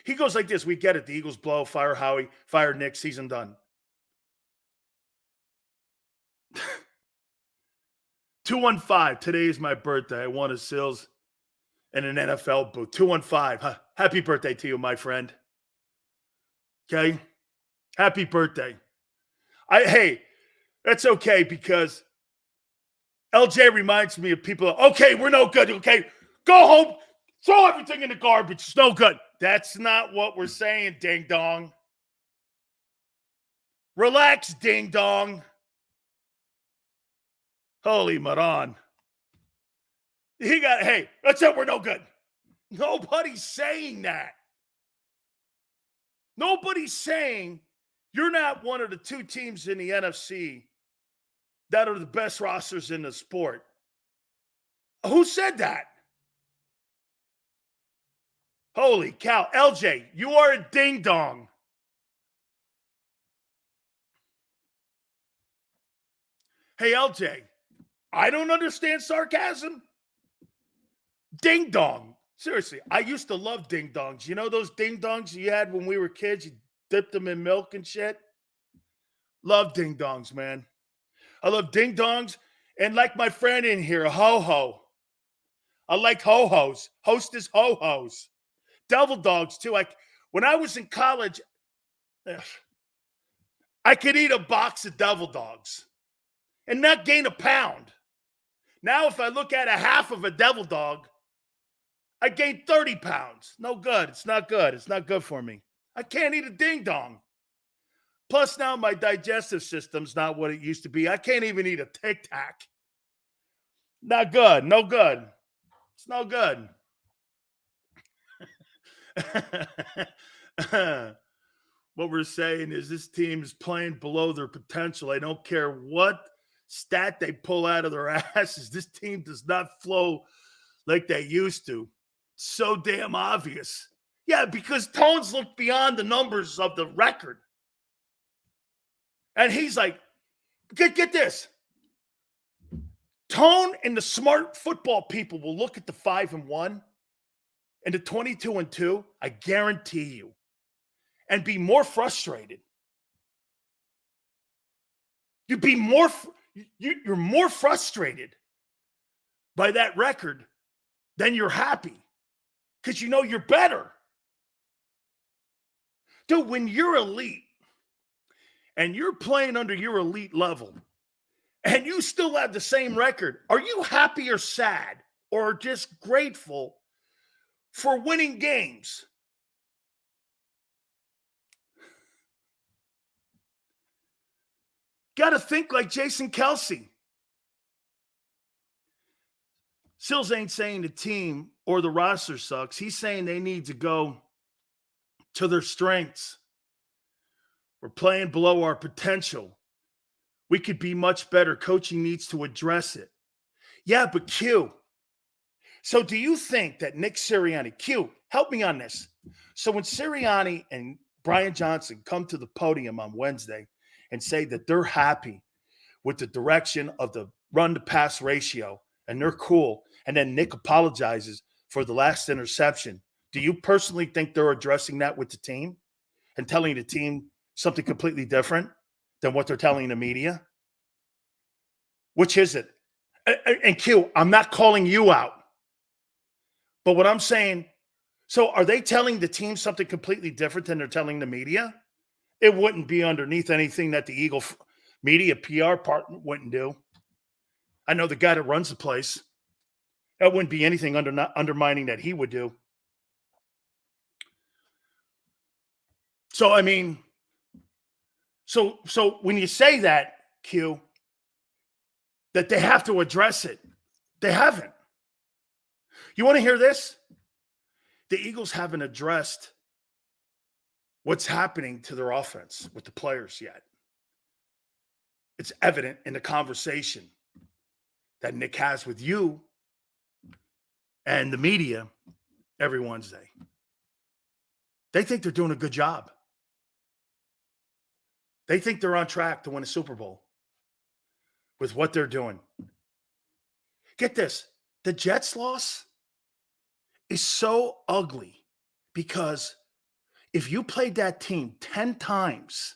Speaker 1: He goes like this. We get it. The Eagles blow, fire Howie, fire Nick, season done. 215. Today is my birthday. I won a Sills and an NFL boot. 215. Happy birthday to you, my friend. Okay? Happy birthday. Hey, that's okay because LJ reminds me of people. Okay, we're no good. Okay, go home. Throw everything in the garbage. It's no good. That's not what we're saying, ding dong. Relax, ding dong. Holy Maran. Hey, that's it. We're no good. Nobody's saying that. Nobody's saying you're not one of the two teams in the NFC that are the best rosters in the sport. Who said that? Holy cow. LJ, you are a ding-dong. Hey, LJ, I don't understand sarcasm. Ding-dong. Seriously, I used to love ding-dongs. You know those ding-dongs you had when we were kids? You dipped them in milk and shit? Love ding-dongs, man. I love ding-dongs. And like my friend in here, ho-ho. I like ho-hos. Hostess ho-hos. Devil dogs, too. When I was in college, I could eat a box of devil dogs and not gain a pound. Now, if I look at a half of a devil dog, I gain 30 pounds. No good. It's not good. It's not good for me. I can't eat a ding-dong. Plus, now my digestive system's not what it used to be. I can't even eat a Tic Tac. Not good. No good. It's no good. What we're saying is this team is playing below their potential. I don't care what stat they pull out of their asses. This team does not flow like they used to. It's so damn obvious. Yeah, because Tones looked beyond the numbers of the record. And he's like, get this. Tone and the smart football people will look at the 5-1 and the 22-2, I guarantee you, and be more frustrated. You're more frustrated by that record than you're happy because you know you're better. Dude, when you're elite and you're playing under your elite level and you still have the same record, are you happy or sad? or just grateful for winning games. Got to think like Jason Kelsey. Sills ain't saying the team or the roster sucks. He's saying they need to go to their strengths. We're playing below our potential. We could be much better. Coaching needs to address it. Yeah, but Q. So do you think that Nick Sirianni, Q, help me on this. So when Sirianni and Brian Johnson come to the podium on Wednesday and say that they're happy with the direction of the run-to-pass ratio and they're cool, and then Nick apologizes for the last interception, do you personally think they're addressing that with the team and telling the team something completely different than what they're telling the media? Which is it? And Q, I'm not calling you out. But what I'm saying, so are they telling the team something completely different than they're telling the media? It wouldn't be underneath anything that the Eagle media PR part wouldn't do. I know the guy that runs the place. That wouldn't be anything undermining that he would do. So, I mean, so when you say that, Q, that they have to address it, they haven't. You want to hear this? The Eagles haven't addressed what's happening to their offense with the players yet. It's evident in the conversation that Nick has with you and the media every Wednesday. They think they're doing a good job. They think they're on track to win a Super Bowl with what they're doing. Get this. The Jets loss is so ugly because if you played that team 10 times,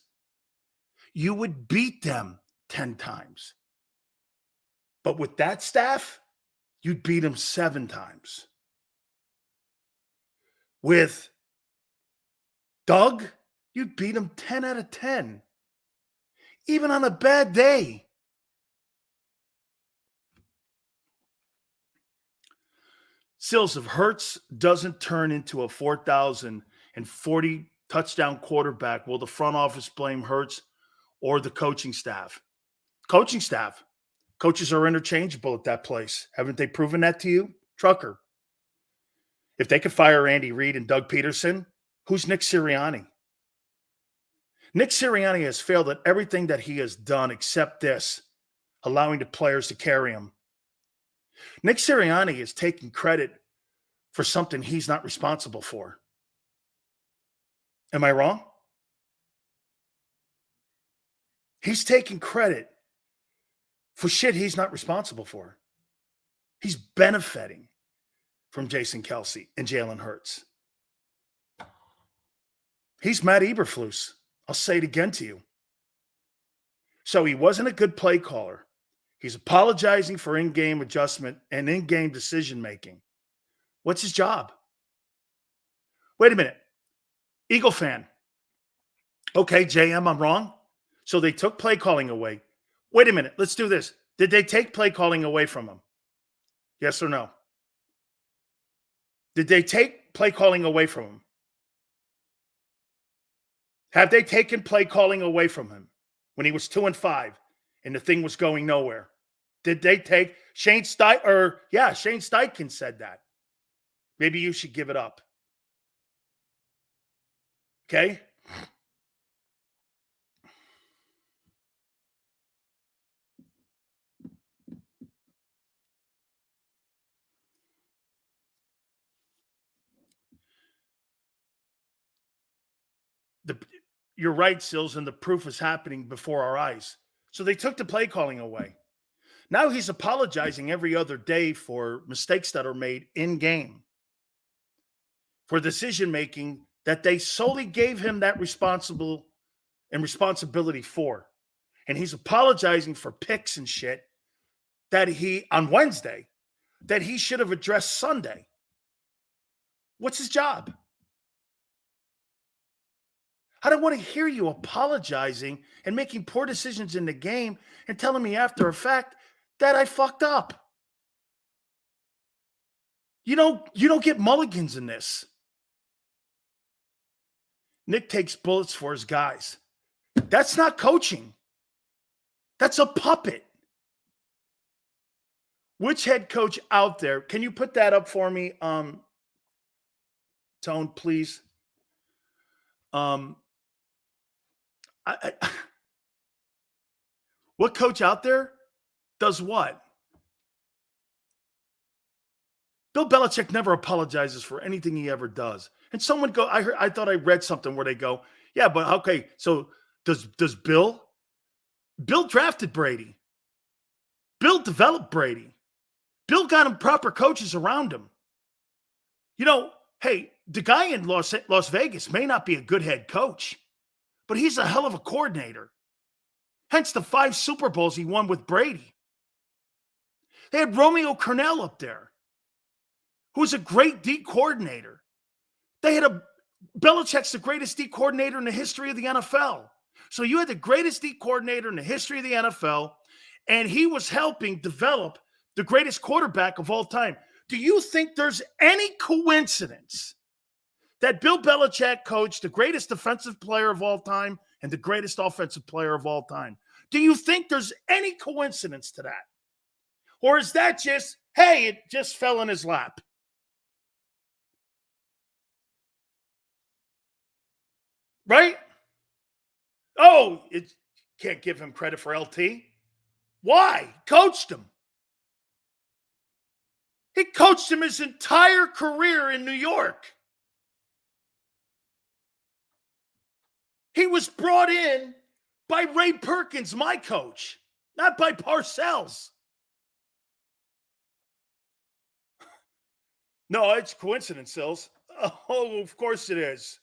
Speaker 1: you would beat them 10 times. But with that staff, you'd beat them 7 times. With Doug, you'd beat them 10 out of 10. Even on a bad day. Sills, if Hurts doesn't turn into a 4,040 touchdown quarterback, will the front office blame Hurts or the coaching staff? Coaching staff. Coaches are interchangeable at that place. Haven't they proven that to you? Trucker. If they could fire Andy Reid and Doug Peterson, who's Nick Sirianni? Nick Sirianni has failed at everything that he has done except this, allowing the players to carry him. Nick Sirianni is taking credit for something he's not responsible for. Am I wrong? He's taking credit for shit he's not responsible for. He's benefiting from Jason Kelsey and Jalen Hurts. He's Matt Eberflus. I'll say it again to you. So he wasn't a good play caller. He's apologizing for in-game adjustment and in-game decision-making. What's his job? Wait a minute. Eagle fan. Okay, JM, I'm wrong. So they took play calling away. Wait a minute. Let's do this. Did they take play calling away from him? Yes or no? Did they take play calling away from him? Have they taken play calling away from him when he was 2-5 and the thing was going nowhere? Did they take Shane Steichen? Shane Steichen said that. Maybe you should give it up. Okay? You're right, Sills, and the proof is happening before our eyes. So they took the play calling away. Now he's apologizing every other day for mistakes that are made in game, for decision making that they solely gave him that responsibility for. And he's apologizing for picks and shit that he, on Wednesday, that he should have addressed Sunday. What's his job? I don't want to hear you apologizing and making poor decisions in the game and telling me after a fact that I fucked up. You don't get mulligans in this. Nick takes bullets for his guys. That's not coaching. That's a puppet. Which head coach out there? Can you put that up for me, Tone, please? What coach out there does what? Bill Belichick never apologizes for anything he ever does. And someone I thought I read something where they go, yeah, but okay, so does Bill drafted Brady. Bill developed Brady. Bill got him proper coaches around him. Hey, the guy in Las Vegas may not be a good head coach, but he's a hell of a coordinator. Hence the 5 Super Bowls he won with Brady. They had Romeo Cornell up there, who was a great D coordinator. They had Belichick's the greatest D coordinator in the history of the NFL. So you had the greatest D coordinator in the history of the NFL, and he was helping develop the greatest quarterback of all time. Do you think there's any coincidence that Bill Belichick coached the greatest defensive player of all time and the greatest offensive player of all time? Do you think there's any coincidence to that? Or is that just, hey, it just fell in his lap? Right? Oh, it can't give him credit for LT. Why? Coached him. He coached him his entire career in New York. He was brought in by Ray Perkins, my coach, not by Parcells. No, it's coincidence, Sills. Oh, of course it is.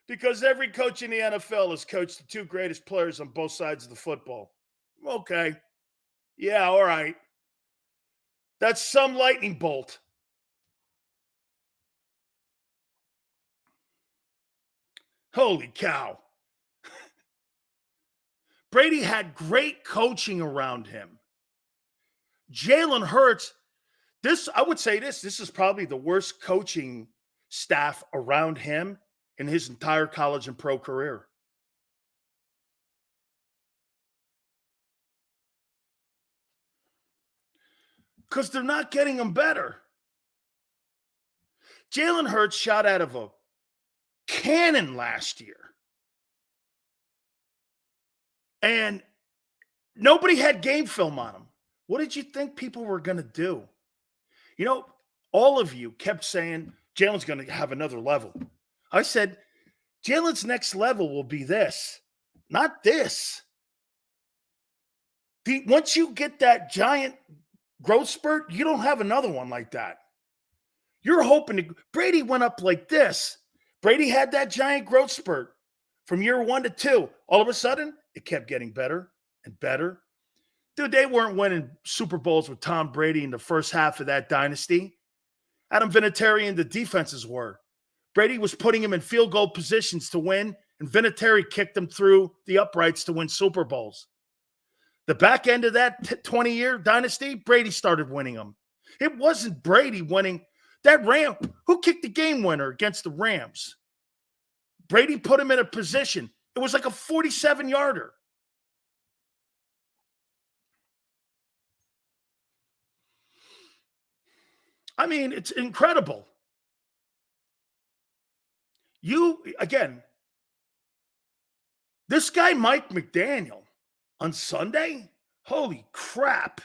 Speaker 1: Because every coach in the NFL has coached the 2 greatest players on both sides of the football. Okay. Yeah, all right. That's some lightning bolt. Holy cow. Brady had great coaching around him. Jalen Hurts, I would say this is probably the worst coaching staff around him in his entire college and pro career. Because they're not getting him better. Jalen Hurts shot out of a cannon last year. And nobody had game film on him. What did you think people were going to do? All of you kept saying Jalen's going to have another level. I said, Jalen's next level will be this, not this. Once you get that giant growth spurt, you don't have another one like that. You're hoping Brady went up like this. Brady had that giant growth spurt from year 1 to 2. All of a sudden, it kept getting better and better. Dude, they weren't winning Super Bowls with Tom Brady in the first half of that dynasty. Adam Vinatieri and the defenses were. Brady was putting him in field goal positions to win, and Vinatieri kicked him through the uprights to win Super Bowls. The back end of that 20-year dynasty, Brady started winning them. It wasn't Brady winning. That who kicked the game winner against the Rams? Brady put him in a position. It was like a 47-yarder. I mean, it's incredible. This guy, Mike McDaniel, on Sunday, holy crap.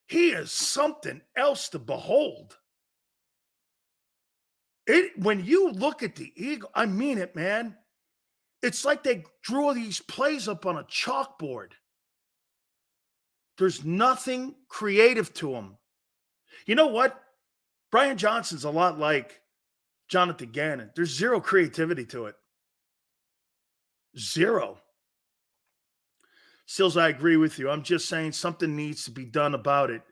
Speaker 1: He is something else to behold. When you look at the Eagle, I mean it, man. It's like they drew these plays up on a chalkboard. There's nothing creative to them. You know what? Brian Johnson's a lot like Jonathan Gannon. There's zero creativity to it. Zero. Sills, I agree with you. I'm just saying something needs to be done about it.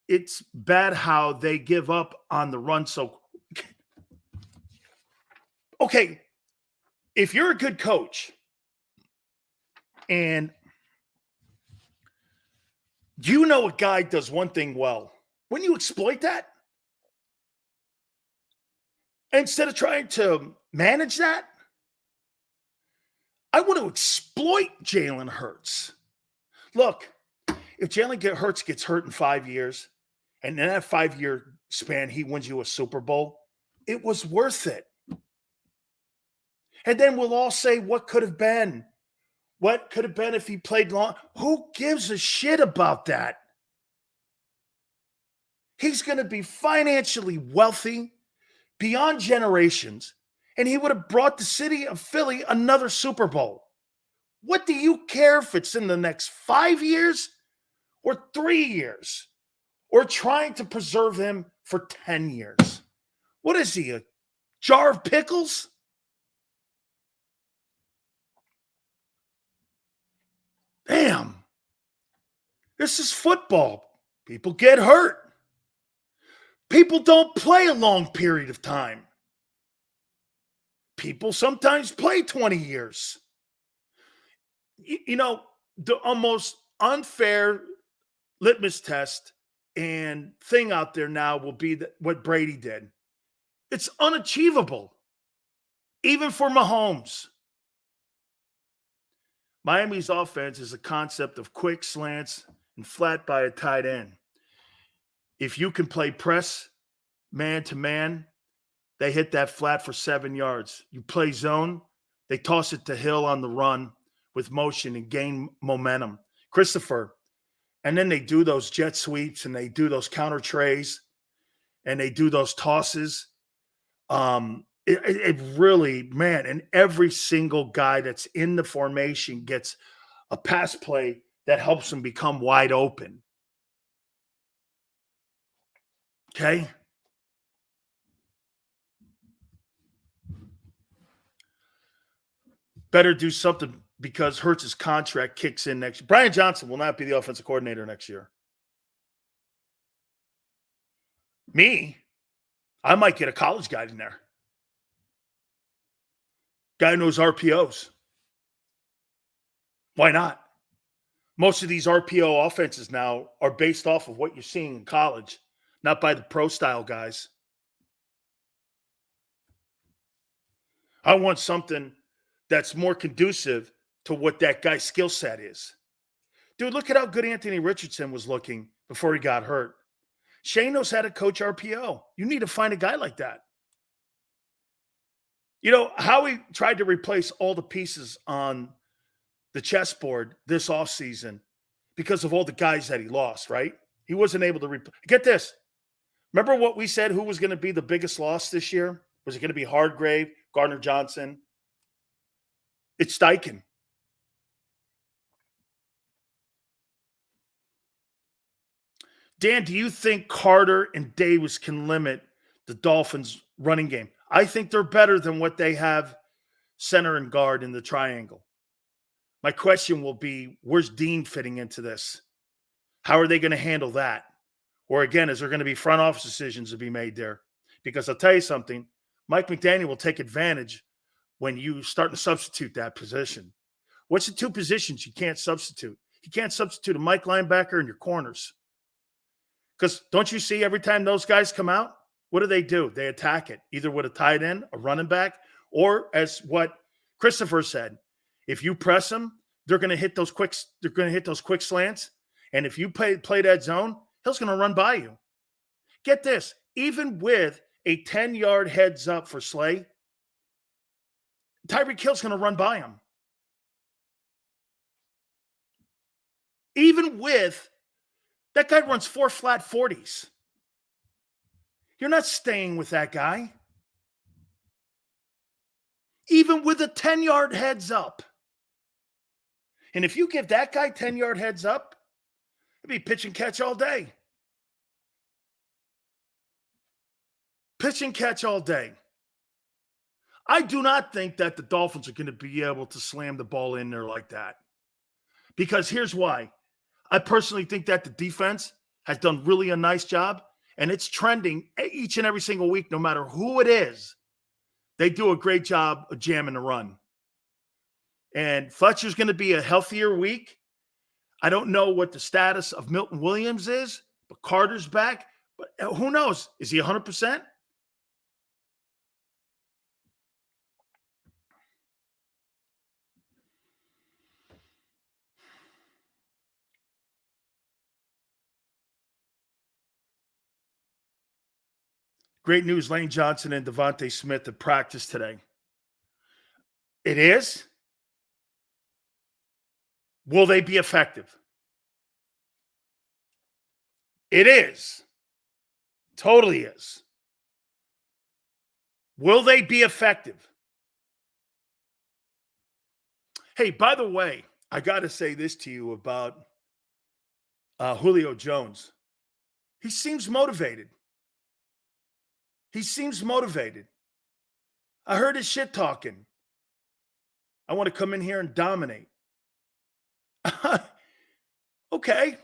Speaker 1: It's bad how they give up on the run. So, okay, if you're a good coach and you know a guy does one thing well, when you exploit that, Instead of trying to manage that, I want to exploit Jalen Hurts. Look, if Jalen Hurts gets hurt in 5 years, and in that 5-year span, he wins you a Super Bowl, it was worth it. And then we'll all say, what could have been? What could have been if he played long? Who gives a shit about that? He's going to be financially wealthy beyond generations, and he would have brought the city of Philly another Super Bowl. What do you care if it's in the next 5 years or 3 years or trying to preserve him for 10 years? What is he, a jar of pickles? Damn. This is football. People get hurt. People don't play a long period of time. People sometimes play 20 years. You know, the almost unfair litmus test and thing out there now will be that what Brady did. It's unachievable, even for Mahomes. Miami's offense is a concept of quick slants and flat by a tight end. If you can play press man to man, they hit that flat for 7 yards. You play zone, they toss it to Hill on the run with motion and gain momentum. Christopher, and then they do those jet sweeps and they do those counter trays and they do those tosses. It really, man, and every single guy that's in the formation gets a pass play that helps them become wide open. Okay? Better do something because Hurts' contract kicks in next year. Brian Johnson will not be the offensive coordinator next year. Me, I might get a college guy in there. Guy knows RPOs. Why not? Most of these RPO offenses now are based off of what you're seeing in college, not by the pro style guys. I want something that's more conducive to what that guy's skill set is. Dude, look at how good Anthony Richardson was looking before he got hurt. Shane knows how to coach RPO. You need to find a guy like that. You know, Howie tried to replace all the pieces on the chessboard this offseason because of all the guys that he lost, right? He wasn't able to get this. Remember what we said, who was going to be the biggest loss this year? Was it going to be Hargrave, Gardner Johnson? It's Steichen. Dan, do you think Carter and Davis can limit the Dolphins' running game? I think they're better than what they have center and guard in the triangle. My question will be, where's Dean fitting into this? How are they going to handle that? Or again, is there going to be front office decisions to be made there? Because I'll tell you something, Mike McDaniel will take advantage when you start to substitute that position. What's the two positions you can't substitute? You can't substitute a Mike linebacker and your corners. Because don't you see every time those guys come out, what do? They attack it, either with a tight end, a running back, or as what Christopher said, if you press them, they're going to hit those quick slants. And if you play that zone, Hill's going to run by you. Get this, even with a 10-yard heads up for Slay, Tyreek Hill's going to run by him. Even with that guy runs 4 flat 40s. You're not staying with that guy. Even with a 10-yard heads up. And if you give that guy 10-yard heads up, it'd be pitch and catch all day. Pitch and catch all day. I do not think that the Dolphins are going to be able to slam the ball in there like that. Because here's why. I personally think that the defense has done really a nice job, and it's trending each and every single week, no matter who it is. They do a great job of jamming the run. And Fletcher's going to be a healthier week. I don't know what the status of Milton Williams is, but Carter's back. But who knows? Is he 100%? Great news, Lane Johnson and Devontae Smith have practiced today. It is? Will they be effective? It is. Totally is. Will they be effective? Hey, by the way, I got to say this to you about Julio Jones. He seems motivated. He seems motivated. I heard his shit talking. I want to come in here and dominate. Okay.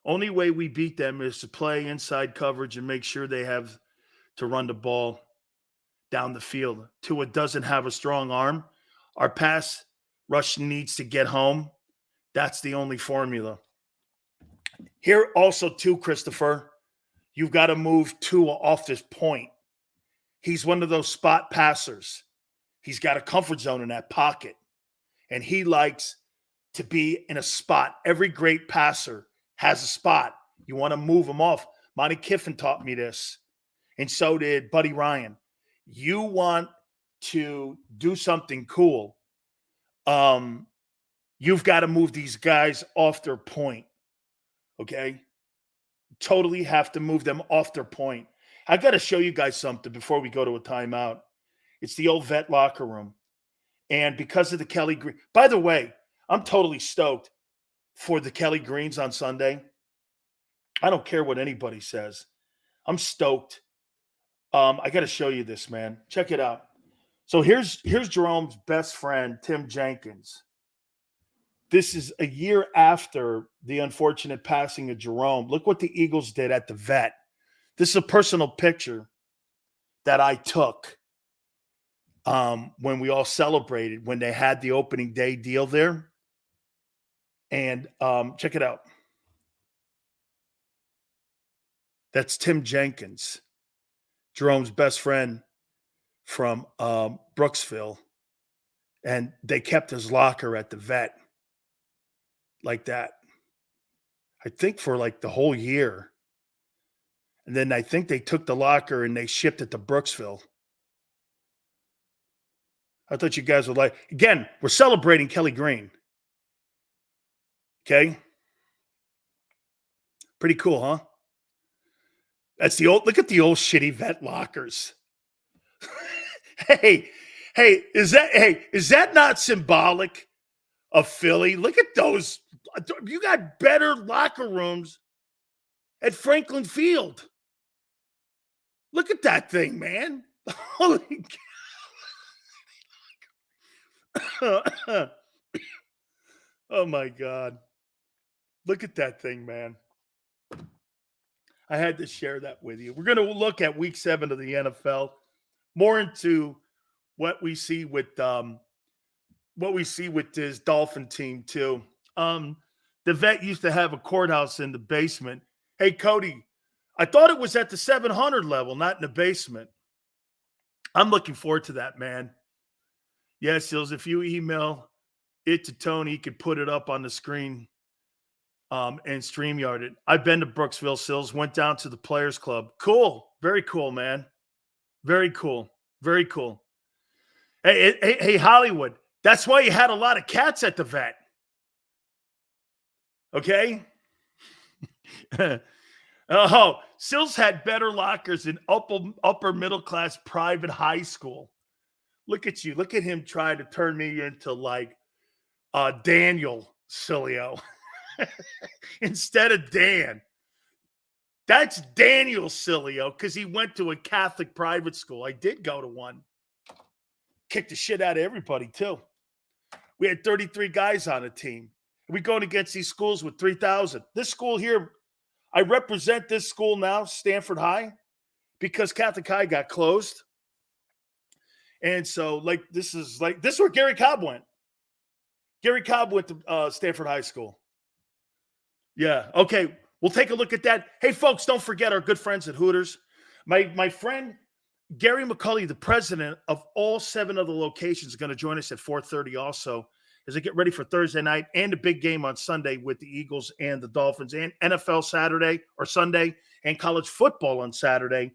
Speaker 1: Only way we beat them is to play inside coverage and make sure they have to run the ball down the field. Tua doesn't have a strong arm. Our pass rush needs to get home. That's the only formula. Here also, too, Christopher, you've got to move Tua off this point. He's one of those spot passers. He's got a comfort zone in that pocket, and he likes to be in a spot. Every great passer has a spot. You want to move him off. Monty Kiffin taught me this, and so did Buddy Ryan. You want to do something cool. You've got to move these guys off their point, okay? Totally have to move them off their point. I got to show you guys something before we go to a timeout. It's the old vet locker room. And because of the Kelly Green, by the way, I'm totally stoked for the Kelly Greens on Sunday. I don't care what anybody says. I'm stoked. I got to show you this, man. Check it out. So here's Jerome's best friend, Tim Jenkins. This is a year after the unfortunate passing of Jerome. Look what the Eagles did at the vet. This is a personal picture that I took when we all celebrated, when they had the opening day deal there. And check it out. That's Tim Jenkins, Jerome's best friend from Brooksville. And they kept his locker at the vet like that, I think for like the whole year. And then I think they took the locker and they shipped it to Brooksville. I thought you guys would like, again, we're celebrating Kelly Green. Okay. Pretty cool, huh? That's the old, look at the old shitty vet lockers. Hey, is that not symbolic of Philly? Look at those. You got better locker rooms at Franklin Field. Look at that thing, man. Holy God. Oh, my God. Look at that thing, man. I had to share that with you. We're going to look at week 7 of the NFL, more into what we see with this Dolphin team too. The vet used to have a courthouse in the basement. Hey, Cody, I thought it was at the 700 level, not in the basement. I'm looking forward to that, man. Yes, Sills, if you email it to Tony, he could put it up on the screen and StreamYard it. I've been to Brooksville, Sills, went down to the Players Club. Cool. Very cool, man. Very cool. Very cool. Hey, Hollywood. That's why you had a lot of cats at the vet. Okay? Oh, Sills had better lockers in upper middle class private high school. Look at you. Look at him trying to turn me into like Daniel Sileo instead of Dan. That's Daniel Sileo because he went to a Catholic private school. I did go to one. Kicked the shit out of everybody, too. We had 33 guys on the team. We're going against these schools with 3,000. This school here, I represent this school now, Stanford High, because Catholic High got closed. And so, this is where Gary Cobb went. Gary Cobb went to Stanford High School. Yeah, okay. We'll take a look at that. Hey, folks, don't forget our good friends at Hooters. My friend Gary McCulley, the president of all 7 of the locations, is going to join us at 4:30 also as they get ready for Thursday night and a big game on Sunday with the Eagles and the Dolphins, and NFL Saturday or Sunday and college football on Saturday.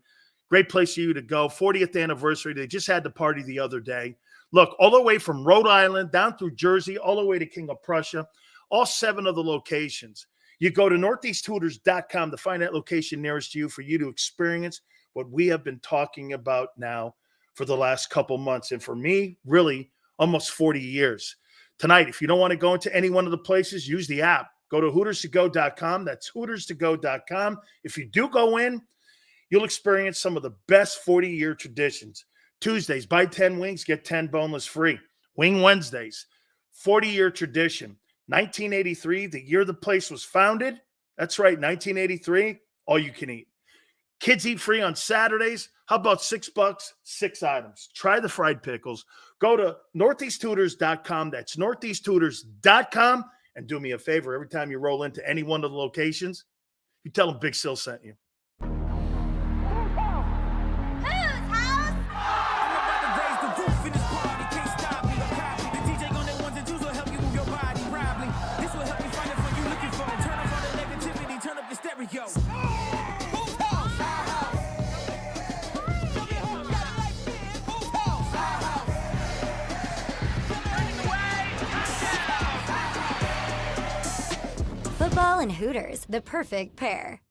Speaker 1: Great place for you to go. 40th anniversary. They just had the party the other day. Look, all the way from Rhode Island down through Jersey, all the way to King of Prussia, all 7 of the locations. You go to northeasthooters.com to find that location nearest to you for you to experience what we have been talking about now for the last couple months. And for me, really almost 40 years. Tonight, if you don't want to go into any one of the places, use the app. Go to HootersToGo.com. That's HootersToGo.com. If you do go in, you'll experience some of the best 40-year traditions. Tuesdays, buy 10 wings, get 10 boneless free. Wing Wednesdays, 40-year tradition. 1983, the year the place was founded. That's right, 1983, all you can eat. Kids eat free on Saturdays. How about $6, 6 items? Try the fried pickles. Go to northeasthooters.com. That's northeasthooters.com. And do me a favor, every time you roll into any one of the locations, you tell them Big Sil sent you.
Speaker 2: Football and Hooters, the perfect pair.